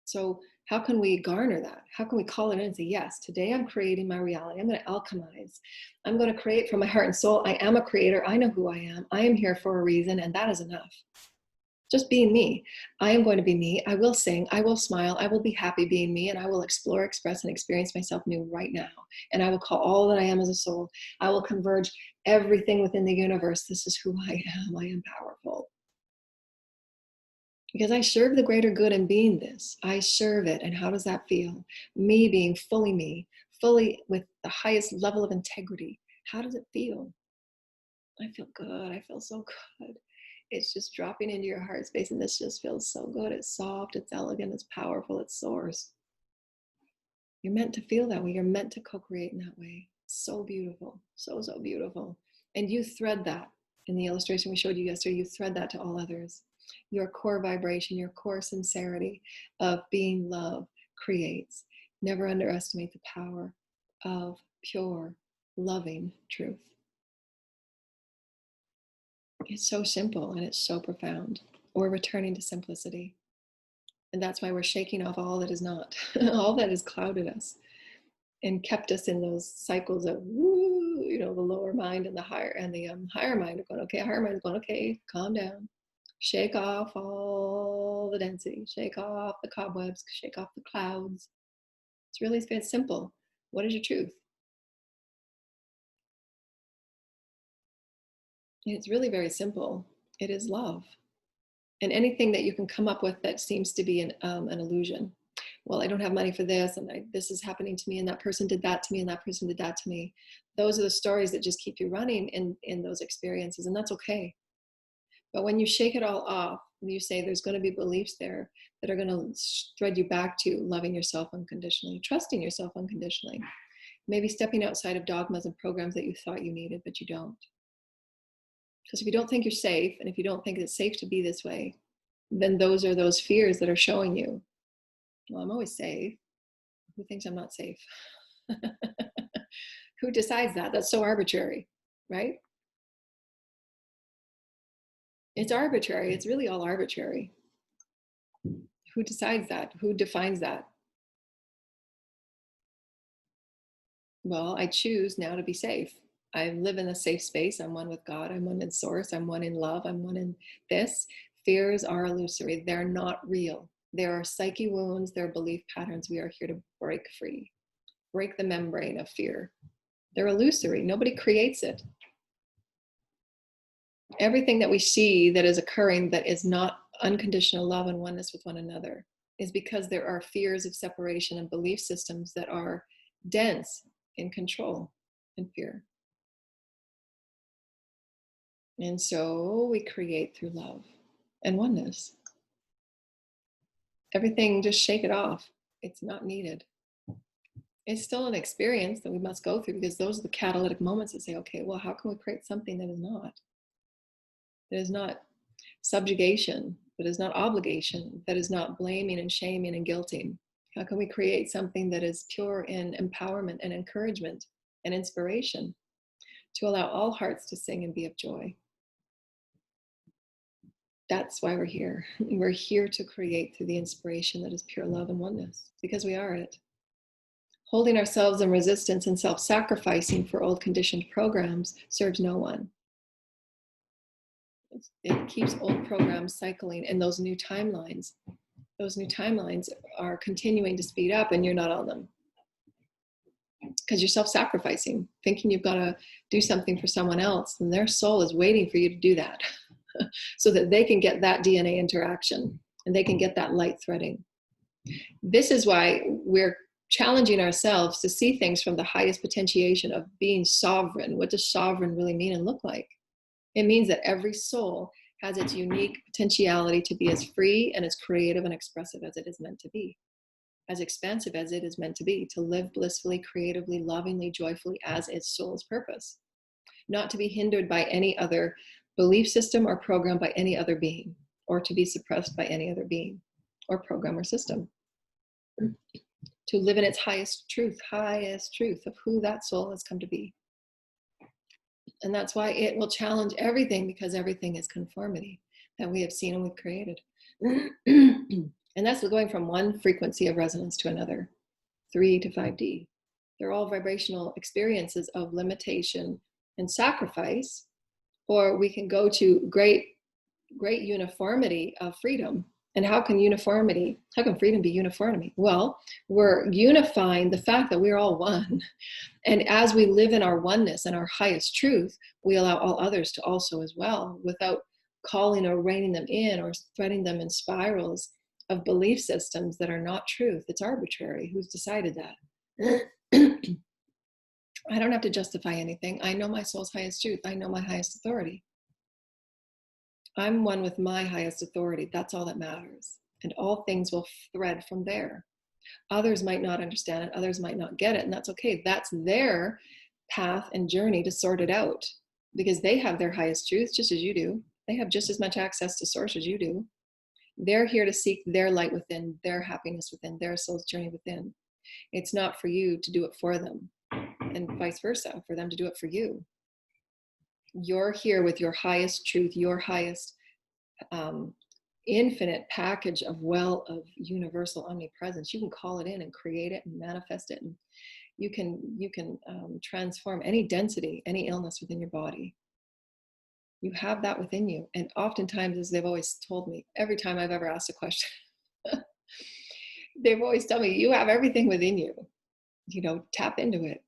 So how can we garner that? How can we call it in and say, yes, today I'm creating my reality. I'm going to alchemize. I'm going to create from my heart and soul. I am a creator. I know who I am. I am here for a reason, and that is enough. Just being me. I am going to be me. I will sing. I will smile. I will be happy being me, and I will explore, express, and experience myself new right now. And I will call all that I am as a soul. I will converge everything within the universe. This is who I am. I am powerful. Because I serve the greater good in being this. I serve it. And how does that feel? Me being fully me, fully with the highest level of integrity. How does it feel? I feel good. I feel so good. It's just dropping into your heart space, and this just feels so good. It's soft, it's elegant, it's powerful, it's source. You're meant to feel that way. You're meant to co-create in that way. So beautiful. So, so beautiful. And you thread that in the illustration we showed you yesterday. You thread that to all others. Your core vibration, your core sincerity of being love creates. Never underestimate the power of pure, loving truth. It's so simple and it's so profound. We're returning to simplicity. And that's why we're shaking off all that is not, all that has clouded us and kept us in those cycles of, the lower mind and the higher mind are going, okay, higher mind is going, okay, calm down. Shake off all the density, shake off the cobwebs, shake off the clouds. It's really simple. What is your truth? It's really very simple. It is love. And anything that you can come up with that seems to be an illusion. Well, I don't have money for this, and this is happening to me, and that person did that to me, and that person did that to me. Those are the stories that just keep you running in those experiences, and that's okay. But when you shake it all off, and you say there's going to be beliefs there that are going to thread you back to loving yourself unconditionally, trusting yourself unconditionally, maybe stepping outside of dogmas and programs that you thought you needed, but you don't. Because if you don't think you're safe, and if you don't think it's safe to be this way, then those are those fears that are showing you, well, I'm always safe. Who thinks I'm not safe? Who decides that? That's so arbitrary, right? It's arbitrary. It's really all arbitrary. Who decides that? Who defines that? Well, I choose now to be safe. I live in a safe space. I'm one with God. I'm one in source. I'm one in love. I'm one in this. Fears are illusory. They're not real. There are psyche wounds. There are belief patterns. We are here to break free, break the membrane of fear. They're illusory. Nobody creates it. Everything that we see that is occurring that is not unconditional love and oneness with one another is because there are fears of separation and belief systems that are dense in control and fear. And so we create through love and oneness. Everything, just shake it off. It's not needed. It's still an experience that we must go through, because those are the catalytic moments that say, okay, well, how can we create something that is not? That is not subjugation, that is not obligation, that is not blaming and shaming and guilting. How can we create something that is pure in empowerment and encouragement and inspiration to allow all hearts to sing and be of joy? That's why we're here. We're here to create through the inspiration that is pure love and oneness, because we are it. Holding ourselves in resistance and self-sacrificing for old conditioned programs serves no one. It keeps old programs cycling, and those new timelines are continuing to speed up, and you're not on them. Because you're self-sacrificing, thinking you've got to do something for someone else, and their soul is waiting for you to do that so that they can get that DNA interaction and they can get that light threading. This is why we're challenging ourselves to see things from the highest potentiation of being sovereign. What does sovereign really mean and look like? It means that every soul has its unique potentiality to be as free and as creative and expressive as it is meant to be, as expansive as it is meant to be, to live blissfully, creatively, lovingly, joyfully as its soul's purpose, not to be hindered by any other belief system or program by any other being, or to be suppressed by any other being or program or system. To live in its highest truth of who that soul has come to be. And that's why it will challenge everything, because everything is conformity that we have seen and we've created. And that's going from one frequency of resonance to another, 3 to 5D. They're all vibrational experiences of limitation and sacrifice, or we can go to great uniformity of freedom. And how can freedom be uniformity? Well, we're unifying the fact that we're all one. And as we live in our oneness and our highest truth, we allow all others to also as well, without calling or reining them in or threading them in spirals of belief systems that are not truth. It's arbitrary. Who's decided that? I don't have to justify anything. I know my soul's highest truth. I know my highest authority. I'm one with my highest authority. That's all that matters. And all things will thread from there. Others might not understand it. Others might not get it. And that's okay. That's their path and journey to sort it out, because they have their highest truth just as you do. They have just as much access to source as you do. They're here to seek their light within, their happiness within, their soul's journey within. It's not for you to do it for them, and vice versa, for them to do it for you. You're here with your highest truth, your highest infinite package of universal omnipresence. You can call it in and create it and manifest it, and you can transform any density, any illness within your body. You have that within you. And oftentimes, as they've always told me, every time I've ever asked a question, they've always told me, you have everything within you. Tap into it.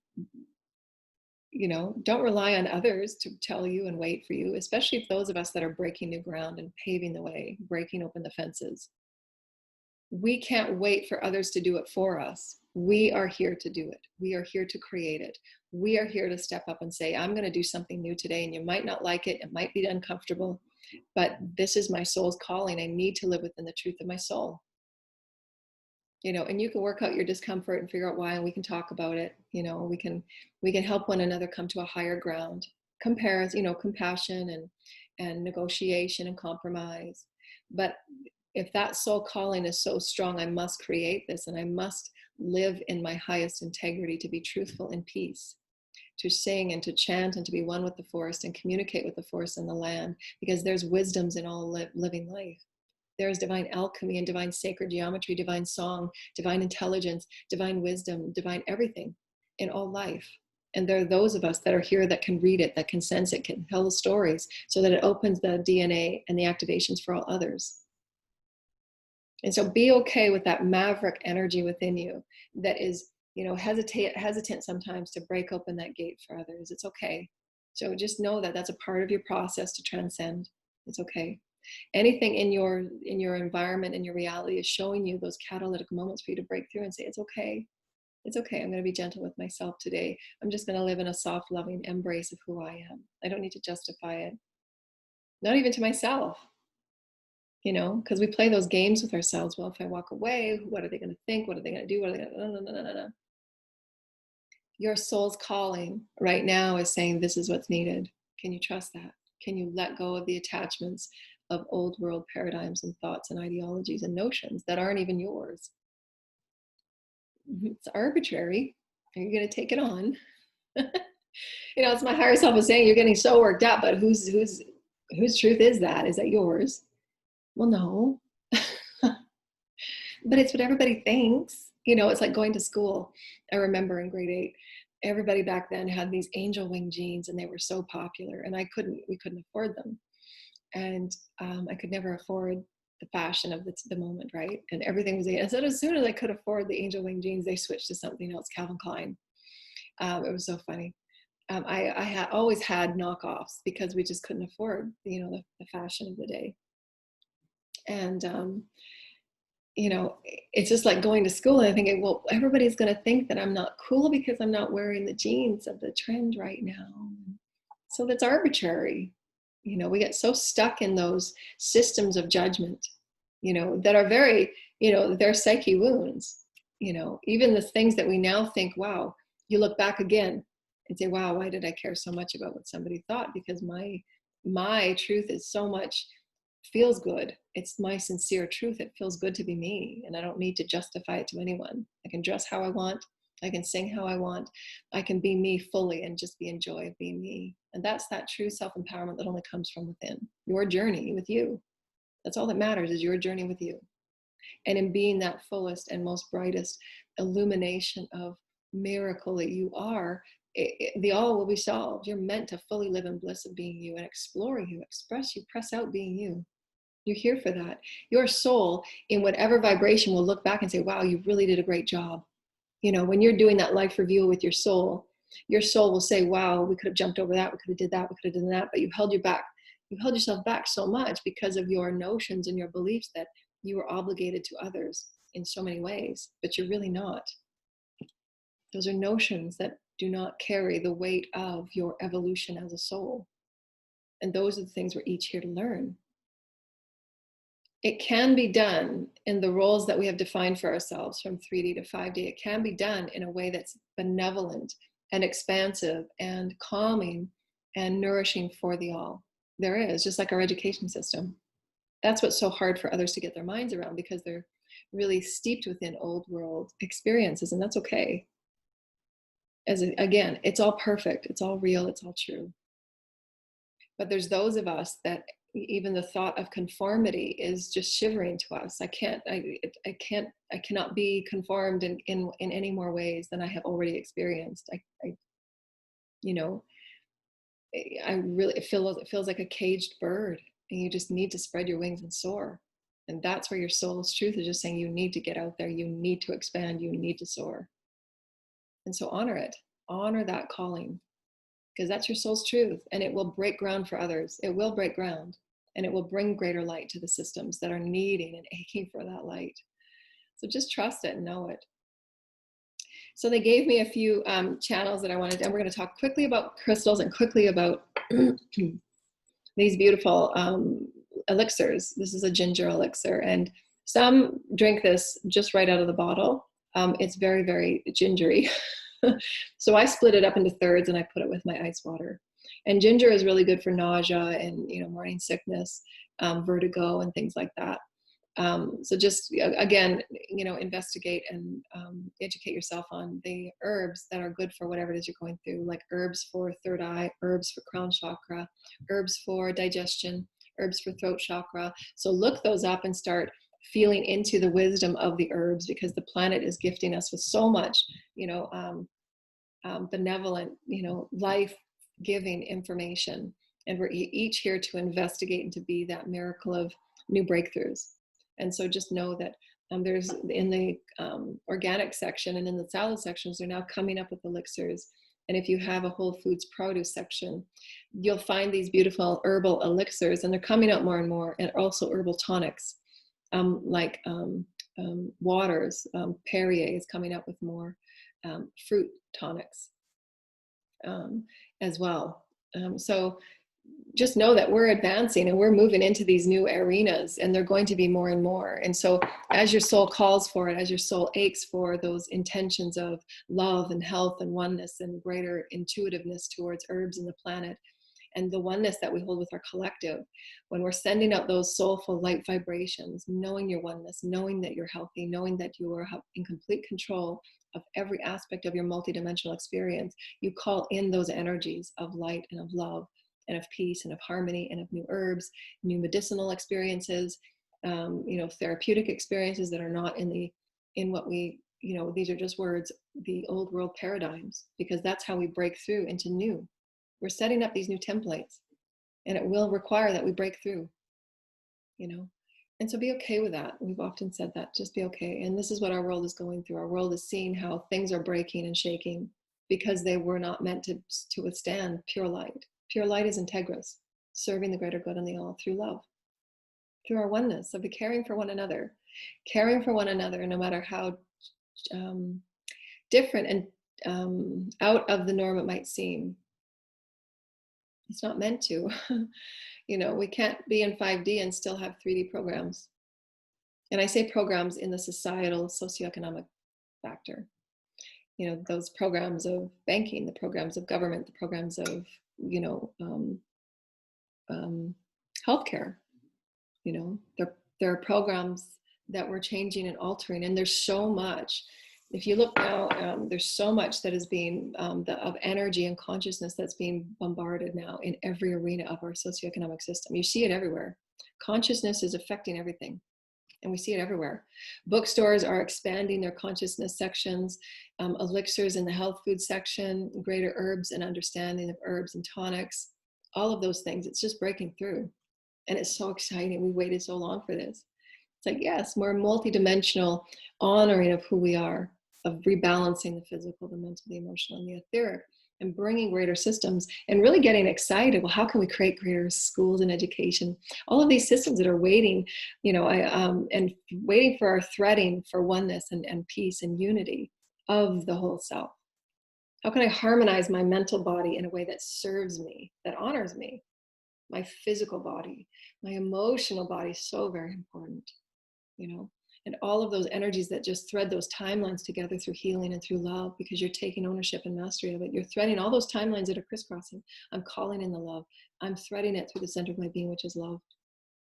Don't rely on others to tell you and wait for you, especially if those of us that are breaking new ground and paving the way, breaking open the fences. We can't wait for others to do it for us. We are here to do it. We are here to create it. We are here to step up and say, I'm going to do something new today, and you might not like it. It might be uncomfortable, but this is my soul's calling. I need to live within the truth of my soul. And you can work out your discomfort and figure out why, and we can talk about it. We can help one another come to a higher ground. Compassion and negotiation and compromise. But if that soul calling is so strong, I must create this, and I must live in my highest integrity to be truthful in peace, to sing and to chant and to be one with the forest and communicate with the forest and the land, because there's wisdoms in all living life. There is divine alchemy and divine sacred geometry, divine song, divine intelligence, divine wisdom, divine everything in all life. And there are those of us that are here that can read it, that can sense it, can tell the stories, so that it opens the DNA and the activations for all others. And so be okay with that maverick energy within you that is, hesitant sometimes to break open that gate for others. It's okay. So just know that that's a part of your process to transcend. It's okay. Anything in your environment, in your reality, is showing you those catalytic moments for you to break through and say, it's okay. It's okay. I'm going to be gentle with myself today. I'm just going to live in a soft, loving embrace of who I am. I don't need to justify it. Not even to myself. Because we play those games with ourselves. Well, if I walk away, what are they going to think? What are they going to do? What are they going to... No. Your soul's calling right now is saying, this is what's needed. Can you trust that? Can you let go of the attachments of old world paradigms and thoughts and ideologies and notions that aren't even yours? It's arbitrary. Are you going to take it on? It's my higher self is saying, you're getting so worked up, but whose truth is that? Is that yours? Well, no. But it's what everybody thinks. You know, it's like going to school. I remember in grade 8, everybody back then had these angel wing jeans and they were so popular, and we couldn't afford them. And I could never afford the fashion of the moment, right? And everything was, and so as soon as I could afford the angel wing jeans, they switched to something else, Calvin Klein. It was so funny. I had always had knockoffs because we just couldn't afford, you know, the fashion of the day. And you know, it's just like going to school and I'm thinking, well, everybody's going to think that I'm not cool because I'm not wearing the jeans of the trend right now. So that's arbitrary. You know, we get so stuck in those systems of judgment, you know, that are very, you know, they're psyche wounds. You know, even the things that we now think, wow, you look back again and say, wow, why did I care so much about what somebody thought? Because my truth is so much, feels good. It's my sincere truth. It feels good to be me, and I don't need to justify it to anyone. I can dress how I want. I can sing how I want. I can be me fully and just be in joy of being me. And that's that true self-empowerment that only comes from within. Your journey with you. That's all that matters, is your journey with you. And in being that fullest and most brightest illumination of miracle that you are, the all will be solved. You're meant to fully live in bliss of being you and explore you, express you, press out being you. You're here for that. Your soul, in whatever vibration, will look back and say, wow, you really did a great job. You know, when you're doing that life review with your soul will say, wow, we could have jumped over that, we could have did that, we could have done that, but you held yourself back so much because of your notions and your beliefs that you were obligated to others in so many ways, but you're really not. Those are notions that do not carry the weight of your evolution as a soul. And those are the things we're each here to learn. It can be done in the roles that we have defined for ourselves from 3D to 5D. It can be done in a way that's benevolent and expansive and calming and nourishing for the all. There is, just like our education system. That's what's so hard for others to get their minds around, because they're really steeped within old world experiences, and that's okay. Again, it's all perfect, it's all real, it's all true. But there's those of us that even the thought of conformity is just shivering to us. I cannot be conformed in any more ways than I have already experienced. You know, it feels like a caged bird, and you just need to spread your wings and soar. And that's where your soul's truth is just saying, you need to get out there, you need to expand, you need to soar. And so honor it, honor that calling, because that's your soul's truth, and it will break ground for others. It will break ground, and it will bring greater light to the systems that are needing and aching for that light. So just trust it and know it. So they gave me a few channels that I wanted, and we're going to talk quickly about crystals and quickly about these beautiful elixirs. This is a ginger elixir, and some drink this just right out of the bottle. It's very, very gingery. So I split it up into thirds and I put it with my ice water. And ginger is really good for nausea and, you know, morning sickness, vertigo and things like that. So just, again, you know, investigate and educate yourself on the herbs that are good for whatever it is you're going through, like herbs for third eye, herbs for crown chakra, herbs for digestion, herbs for throat chakra. So look those up and start feeling into the wisdom of the herbs, because the planet is gifting us with so much, you know, benevolent, you know, life-giving information. And we're each here to investigate and to be that miracle of new breakthroughs. And so just know that there's in the organic section and in the salad sections, they're now coming up with elixirs. And if you have a Whole Foods produce section, you'll find these beautiful herbal elixirs, and they're coming out more and more, and also herbal tonics, like waters. Perrier is coming up with more fruit tonics as well. So just know that we're advancing and we're moving into these new arenas, and they're going to be more and more. And so as your soul calls for it, as your soul aches for those intentions of love and health and oneness and greater intuitiveness towards herbs and the planet, and the oneness that we hold with our collective, when we're sending out those soulful light vibrations, knowing your oneness, knowing that you're healthy, knowing that you are in complete control of every aspect of your multidimensional experience, you call in those energies of light and of love and of peace and of harmony and of new herbs, new medicinal experiences, therapeutic experiences that are not in what we, these are just words, the old world paradigms, because that's how we break through into new. We're setting up these new templates, and it will require that we break through, and so be okay with that. We've often said that, just be okay. And this is what our world is going through. Our world is seeing how things are breaking and shaking because they were not meant to withstand pure light. Pure light is integrous, serving the greater good and the all through love, through our oneness of the caring for one another no matter how different and out of the norm it might seem. It's not meant to. We can't be in 5D and still have 3D programs. And I say programs in the societal, socioeconomic factor. Those programs of banking, the programs of government, the programs of, healthcare. There are programs that we're changing and altering, and there's so much. If you look now, there's so much that is being of energy and consciousness that's being bombarded now in every arena of our socioeconomic system. You see it everywhere. Consciousness is affecting everything, and we see it everywhere. Bookstores are expanding their consciousness sections, elixirs in the health food section, greater herbs and understanding of herbs and tonics, all of those things. It's just breaking through, and it's so exciting. We waited so long for this. It's like, yes, more multidimensional honoring of who we are, of rebalancing the physical, the mental, the emotional, and the etheric, and bringing greater systems, and really getting excited. Well, how can we create greater schools and education? All of these systems that are waiting, and waiting for our threading for oneness and peace and unity of the whole self. How can I harmonize my mental body in a way that serves me, that honors me? My physical body, my emotional body, so very important, and all of those energies that just thread those timelines together through healing and through love, because you're taking ownership and mastery of it. You're threading all those timelines that are crisscrossing. I'm calling in the love. I'm threading it through the center of my being, which is love.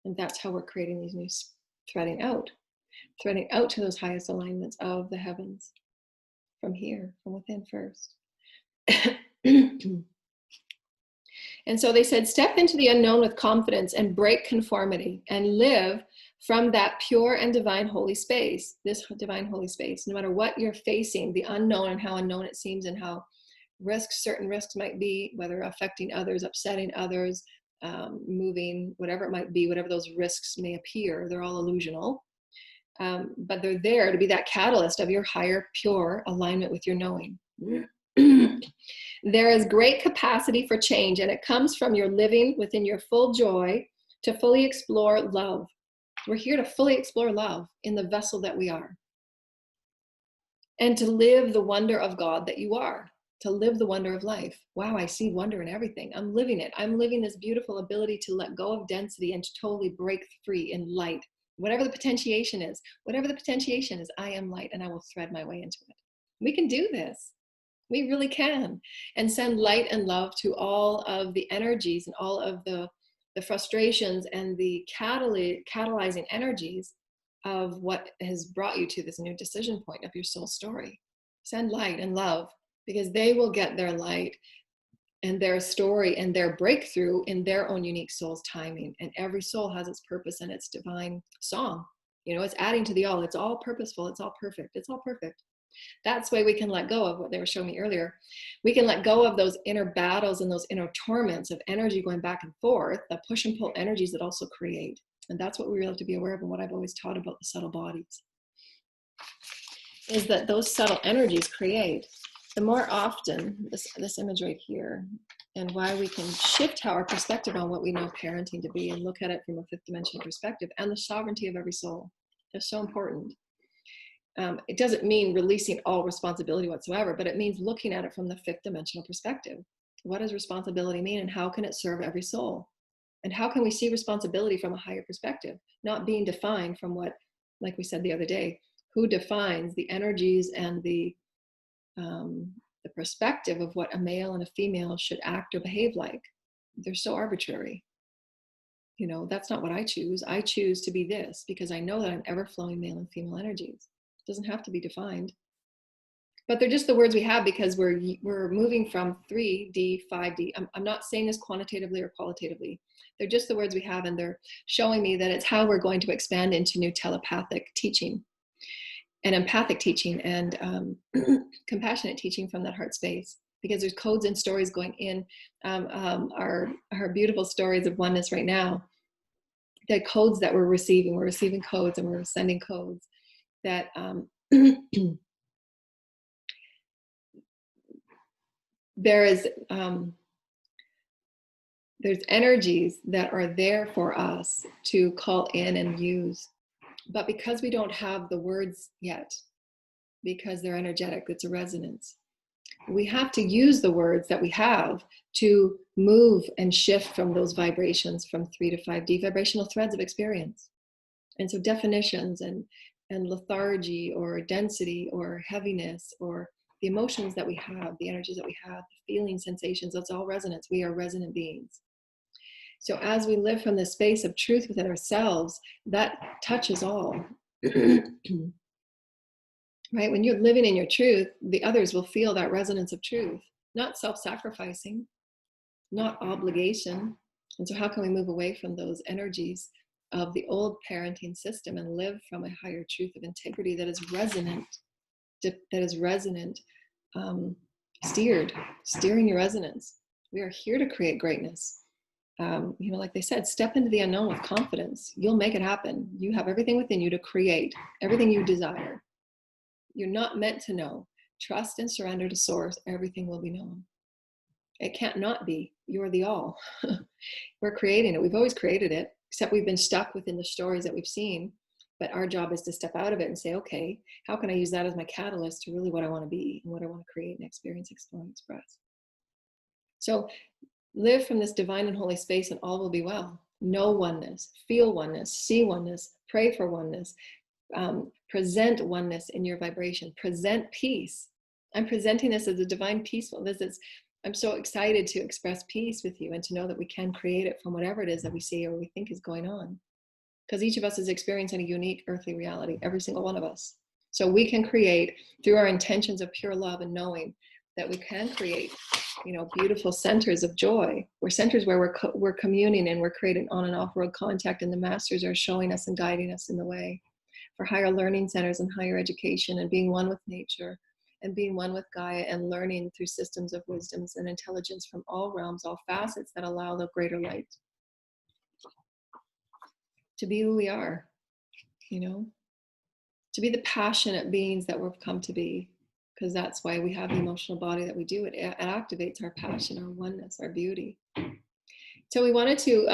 And that's how we're creating these new threading out to those highest alignments of the heavens from here, from within first. And so they said, step into the unknown with confidence and break conformity and live from that pure and divine holy space, this divine holy space. No matter what you're facing, the unknown and how unknown it seems, and how certain risks might be, whether affecting others, upsetting others, moving, whatever it might be, whatever those risks may appear, they're all illusional. But they're there to be that catalyst of your higher, pure alignment with your knowing. There is great capacity for change, and it comes from your living within your full joy to fully explore love. We're here to fully explore love in the vessel that we are, and to live the wonder of God that you are, to live the wonder of life. Wow, I see wonder in everything. I'm living it. I'm living this beautiful ability to let go of density and to totally break free in light. Whatever the potentiation is, I am light, and I will thread my way into it. We can do this. We really can. And send light and love to all of the energies and all of the frustrations and the catalyzing energies of what has brought you to this new decision point of your soul story. Send light and love, because they will get their light and their story and their breakthrough in their own unique soul's timing. And every soul has its purpose and its divine song. It's adding to the all. It's all purposeful. It's all perfect. It's all perfect. That's the way we can let go of what they were showing me earlier. We can let go of those inner battles and those inner torments of energy going back and forth, the push and pull energies that also create. And that's what we really have to be aware of, and what I've always taught about the subtle bodies, is that those subtle energies create. The more often, this image right here, and why we can shift our perspective on what we know parenting to be, and look at it from a fifth dimensional perspective, and the sovereignty of every soul. They're so important. It doesn't mean releasing all responsibility whatsoever, but it means looking at it from the fifth dimensional perspective. What does responsibility mean, and how can it serve every soul? And how can we see responsibility from a higher perspective, not being defined from what, like we said the other day, who defines the energies and the perspective of what a male and a female should act or behave like? They're so arbitrary. That's not what I choose. I choose to be this because I know that I'm ever flowing male and female energies. It doesn't have to be defined. but they're just the words we have because we're moving from 3D, 5D. I'm not saying this quantitatively or qualitatively. They're just the words we have, and they're showing me that it's how we're going to expand into new telepathic teaching and empathic teaching and compassionate teaching from that heart space, because there's codes and stories going in our beautiful stories of oneness right now. The codes that we're receiving codes, and we're sending codes that there's energies that are there for us to call in and use. But because we don't have the words yet, because they're energetic, it's a resonance, we have to use the words that we have to move and shift from those vibrations from 3 to 5D vibrational threads of experience. And so definitions and lethargy or density or heaviness or the emotions that we have, the energies that we have, the feeling sensations, that's all resonance. We are resonant beings. So as we live from the space of truth within ourselves, that touches all. Right? When you're living in your truth, the others will feel that resonance of truth, not self-sacrificing, not obligation. And so how can we move away from those energies of the old parenting system and live from a higher truth of integrity that is resonant, steering your resonance. We are here to create greatness. Like they said, step into the unknown with confidence. You'll make it happen. You have everything within you to create everything you desire. You're not meant to know. Trust and surrender to source. Everything will be known. It can't not be. You're the all. We're creating it. We've always created it, except we've been stuck within the stories that we've seen. But our job is to step out of it and say, okay, how can I use that as my catalyst to really what I want to be and what I want to create and experience, explore, and express? So live from this divine and holy space and all will be well. Know oneness, feel oneness, see oneness, pray for oneness, present oneness in your vibration, present peace. I'm presenting this as a divine peaceful. I'm so excited to express peace with you and to know that we can create it from whatever it is that we see or we think is going on. Because each of us is experiencing a unique earthly reality, every single one of us. So we can create through our intentions of pure love and knowing that we can create, beautiful centers of joy. We're centers where we're communing and we're creating on and off world contact, and the masters are showing us and guiding us in the way for higher learning centers and higher education and being one with nature and being one with Gaia and learning through systems of wisdoms and intelligence from all realms, all facets that allow the greater light to be who we are, to be the passionate beings that we've come to be, because that's why we have the emotional body that we do. It activates our passion, our oneness, our beauty. So we wanted to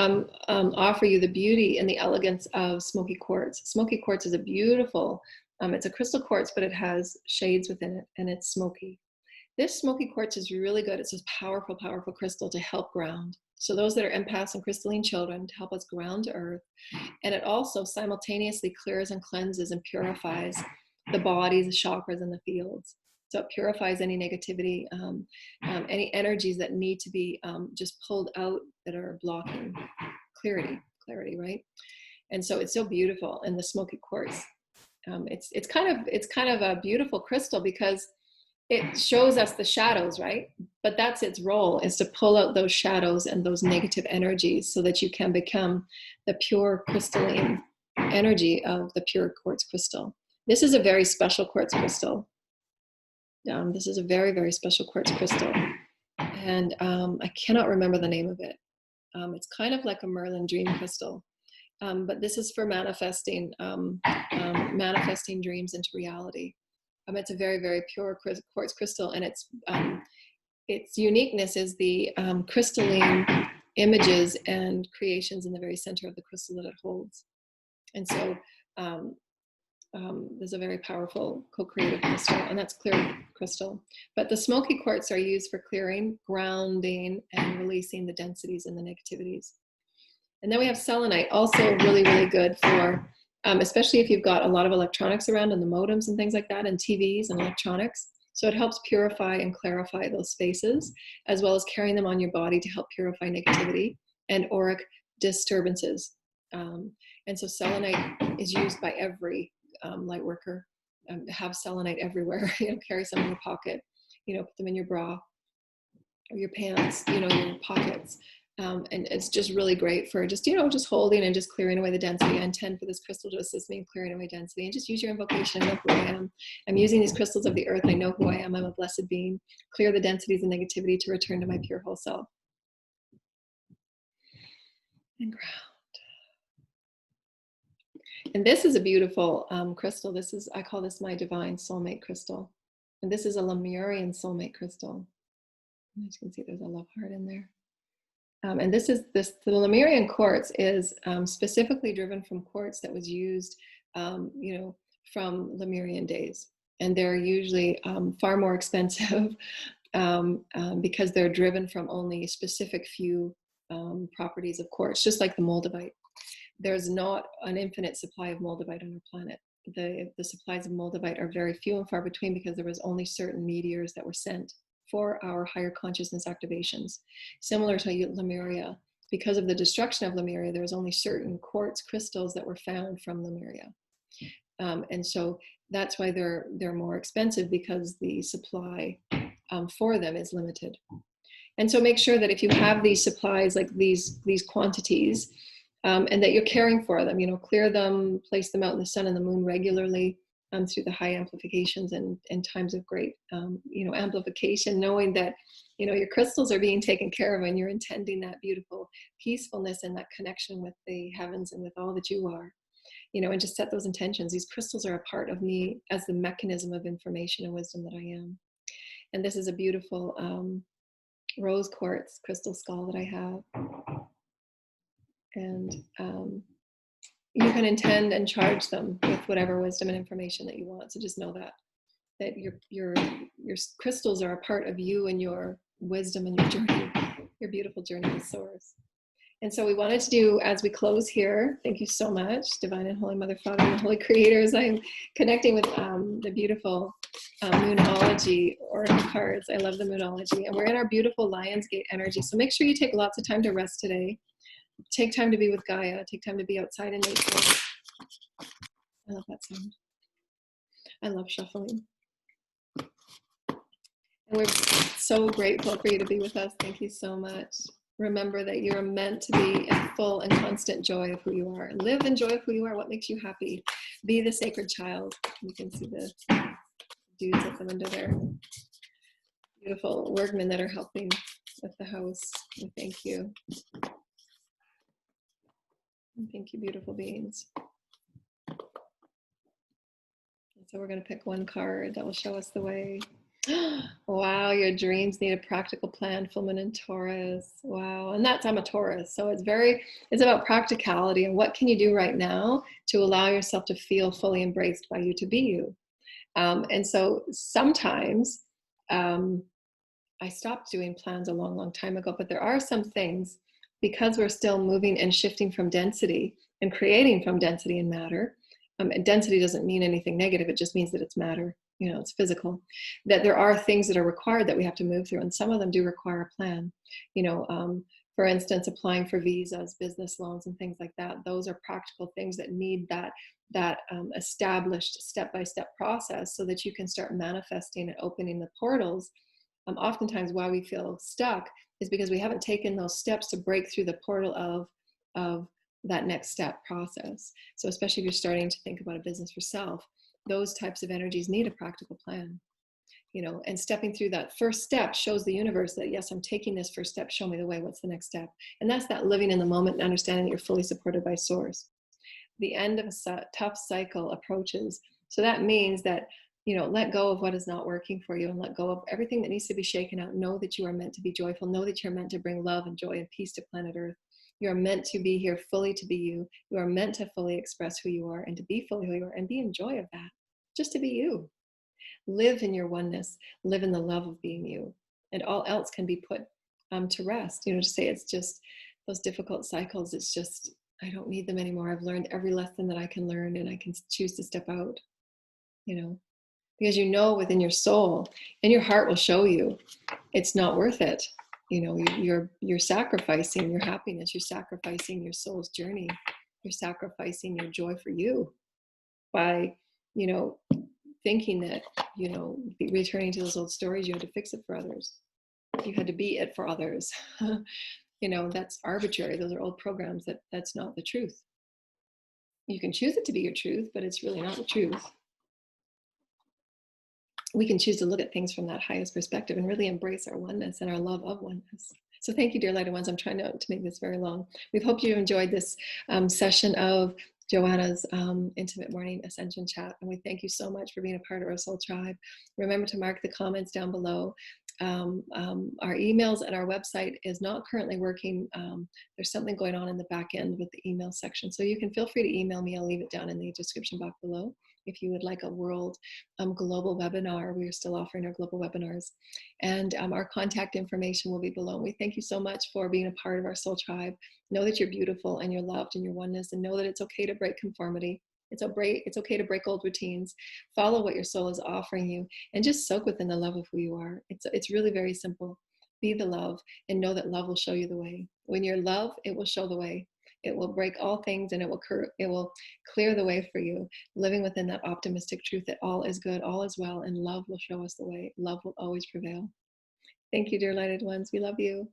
offer you the beauty and the elegance of Smoky Quartz. Smoky Quartz is a beautiful, it's a crystal quartz, but it has shades within it, and it's smoky. This Smoky Quartz is really good. It's this powerful, powerful crystal to help ground. So those that are empaths and crystalline children, to help us ground to earth. And it also simultaneously clears and cleanses and purifies the bodies, the chakras, and the fields. So it purifies any negativity, any energies that need to be just pulled out that are blocking clarity, right? And so it's so beautiful. And the Smoky Quartz, it's kind of a beautiful crystal because it shows us the shadows, right? But that's its role, is to pull out those shadows and those negative energies so that you can become the pure crystalline energy of the pure quartz crystal. This is a very special quartz crystal. This is a very, very special quartz crystal. And I cannot remember the name of it. It's kind of like a Merlin dream crystal. But this is for manifesting dreams into reality. It's a very, very pure quartz crystal, and its uniqueness is the crystalline images and creations in the very center of the crystal that it holds. And so there's a very powerful co-creative crystal, and that's clear crystal. But the Smoky Quartz are used for clearing, grounding, and releasing the densities and the negativities. And then we have Selenite, also really, really good for especially if you've got a lot of electronics around and the modems and things like that, and TVs and electronics. So it helps purify and clarify those spaces, as well as carrying them on your body to help purify negativity and auric disturbances. And so selenite is used by every light worker have selenite everywhere. Carry some in your pocket, put them in your bra or your pants, your pockets. And it's just really great for just holding and just clearing away the density. I intend for this crystal to assist me in clearing away density, and just use your invocation. I know who I am. I'm using these crystals of the earth. I know who I am. I'm a blessed being. Clear the densities and negativity to return to my pure whole self. And ground. And this is a beautiful crystal. I call this my divine soulmate crystal. And this is a Lemerian soulmate crystal. As you can see, there's a love heart in there. And the Lemerian quartz is specifically driven from quartz that was used, from Lemerian days. And they're usually far more expensive because they're driven from only a specific few properties of quartz, just like the moldavite. There's not an infinite supply of moldavite on our planet. The supplies of moldavite are very few and far between because there was only certain meteors that were sent for our higher consciousness activations. Similar to Lemuria, because of the destruction of Lemuria, there was only certain quartz crystals that were found from Lemuria. And so that's why they're more expensive, because the supply for them is limited. And so make sure that if you have these supplies, like these quantities, and that you're caring for them, clear them, place them out in the sun and the moon regularly through the high amplifications and times of great, amplification, knowing that, your crystals are being taken care of and you're intending that beautiful peacefulness and that connection with the heavens and with all that you are, and just set those intentions. These crystals are a part of me as the mechanism of information and wisdom that I am. And this is a beautiful rose quartz crystal skull that I have. And you can intend and charge them with whatever wisdom and information that you want. So just know that your crystals are a part of you and your wisdom and your journey, your beautiful journey with Source. And so we wanted to do, as we close here, thank you so much, Divine and Holy Mother, Father, and the Holy Creators. I'm connecting with the beautiful Moonology oracle cards. I love the Moonology. And we're in our beautiful Lionsgate energy. So make sure you take lots of time to rest today. Take time to be with Gaia. Take time to be outside in nature. I love that sound. I love shuffling. And we're so grateful for you to be with us. Thank you so much. Remember that you're meant to be in full and constant joy of who you are. Live in joy of who you are. What makes you happy? Be the sacred child. You can see the dudes at the window there. Beautiful workmen that are helping with the house. And thank you. And thank you, beautiful beings. And so we're going to pick one card that will show us the way. Wow, your dreams need a practical plan, full moon in Taurus. Wow, and I'm a Taurus, so it's about practicality and what can you do right now to allow yourself to feel fully embraced by you, to be you. And so sometimes I stopped doing plans a long time ago, but there are some things, because we're still moving and shifting from density and creating from density and matter. And density doesn't mean anything negative, it just means that it's matter. It's physical, that there are things that are required that we have to move through. And some of them do require a plan, for instance, applying for visas, business loans and things like that. Those are practical things that need that established step-by-step process so that you can start manifesting and opening the portals. Oftentimes why we feel stuck is because we haven't taken those steps to break through the portal of that next step process. So especially if you're starting to think about a business for self, those types of energies need a practical plan, and stepping through that first step shows the universe that, yes, I'm taking this first step, show me the way, what's the next step? And that's that living in the moment and understanding that you're fully supported by Source. The end of a tough cycle approaches. So that means that, let go of what is not working for you and let go of everything that needs to be shaken out. Know that you are meant to be joyful. Know that you're meant to bring love and joy and peace to planet Earth. You are meant to be here fully to be you. You are meant to fully express who you are and to be fully who you are and be in joy of that. Just to be you. Live in your oneness. Live in the love of being you. And all else can be put to rest. To say it's just those difficult cycles. It's just, I don't need them anymore. I've learned every lesson that I can learn and I can choose to step out. Because within your soul and your heart will show you it's not worth it. You're sacrificing your happiness. You're sacrificing your soul's journey. You're sacrificing your joy for you by, thinking that, you know, returning to those old stories, you had to fix it for others. You had to be it for others. You know, that's arbitrary. Those are old programs. That's not the truth. You can choose it to be your truth, but it's really not the truth. We can choose to look at things from that highest perspective and really embrace our oneness and our love of oneness. So thank you, dear lighted ones. I'm trying not to make this very long. We hope you enjoyed this session of Joanna's Intimate Morning Ascension Chat. And we thank you so much for being a part of our soul tribe. Remember to mark the comments down below. Our emails and our website is not currently working. There's something going on in the back end with the email section. So you can feel free to email me. I'll leave it down in the description box below. If you would like a world global webinar, we are still offering our global webinars. And our contact information will be below. And we thank you so much for being a part of our soul tribe. Know that you're beautiful and you're loved and you're oneness, and know that it's okay to break conformity. It's okay to break old routines. Follow what your soul is offering you and just soak within the love of who you are. It's really very simple. Be the love and know that love will show you the way. When you're love, it will show the way. It will break all things and it will clear the way for you, living within that optimistic truth that all is good, all is well, and love will show us the way. Love will always prevail. Thank you, dear lighted ones. We love you.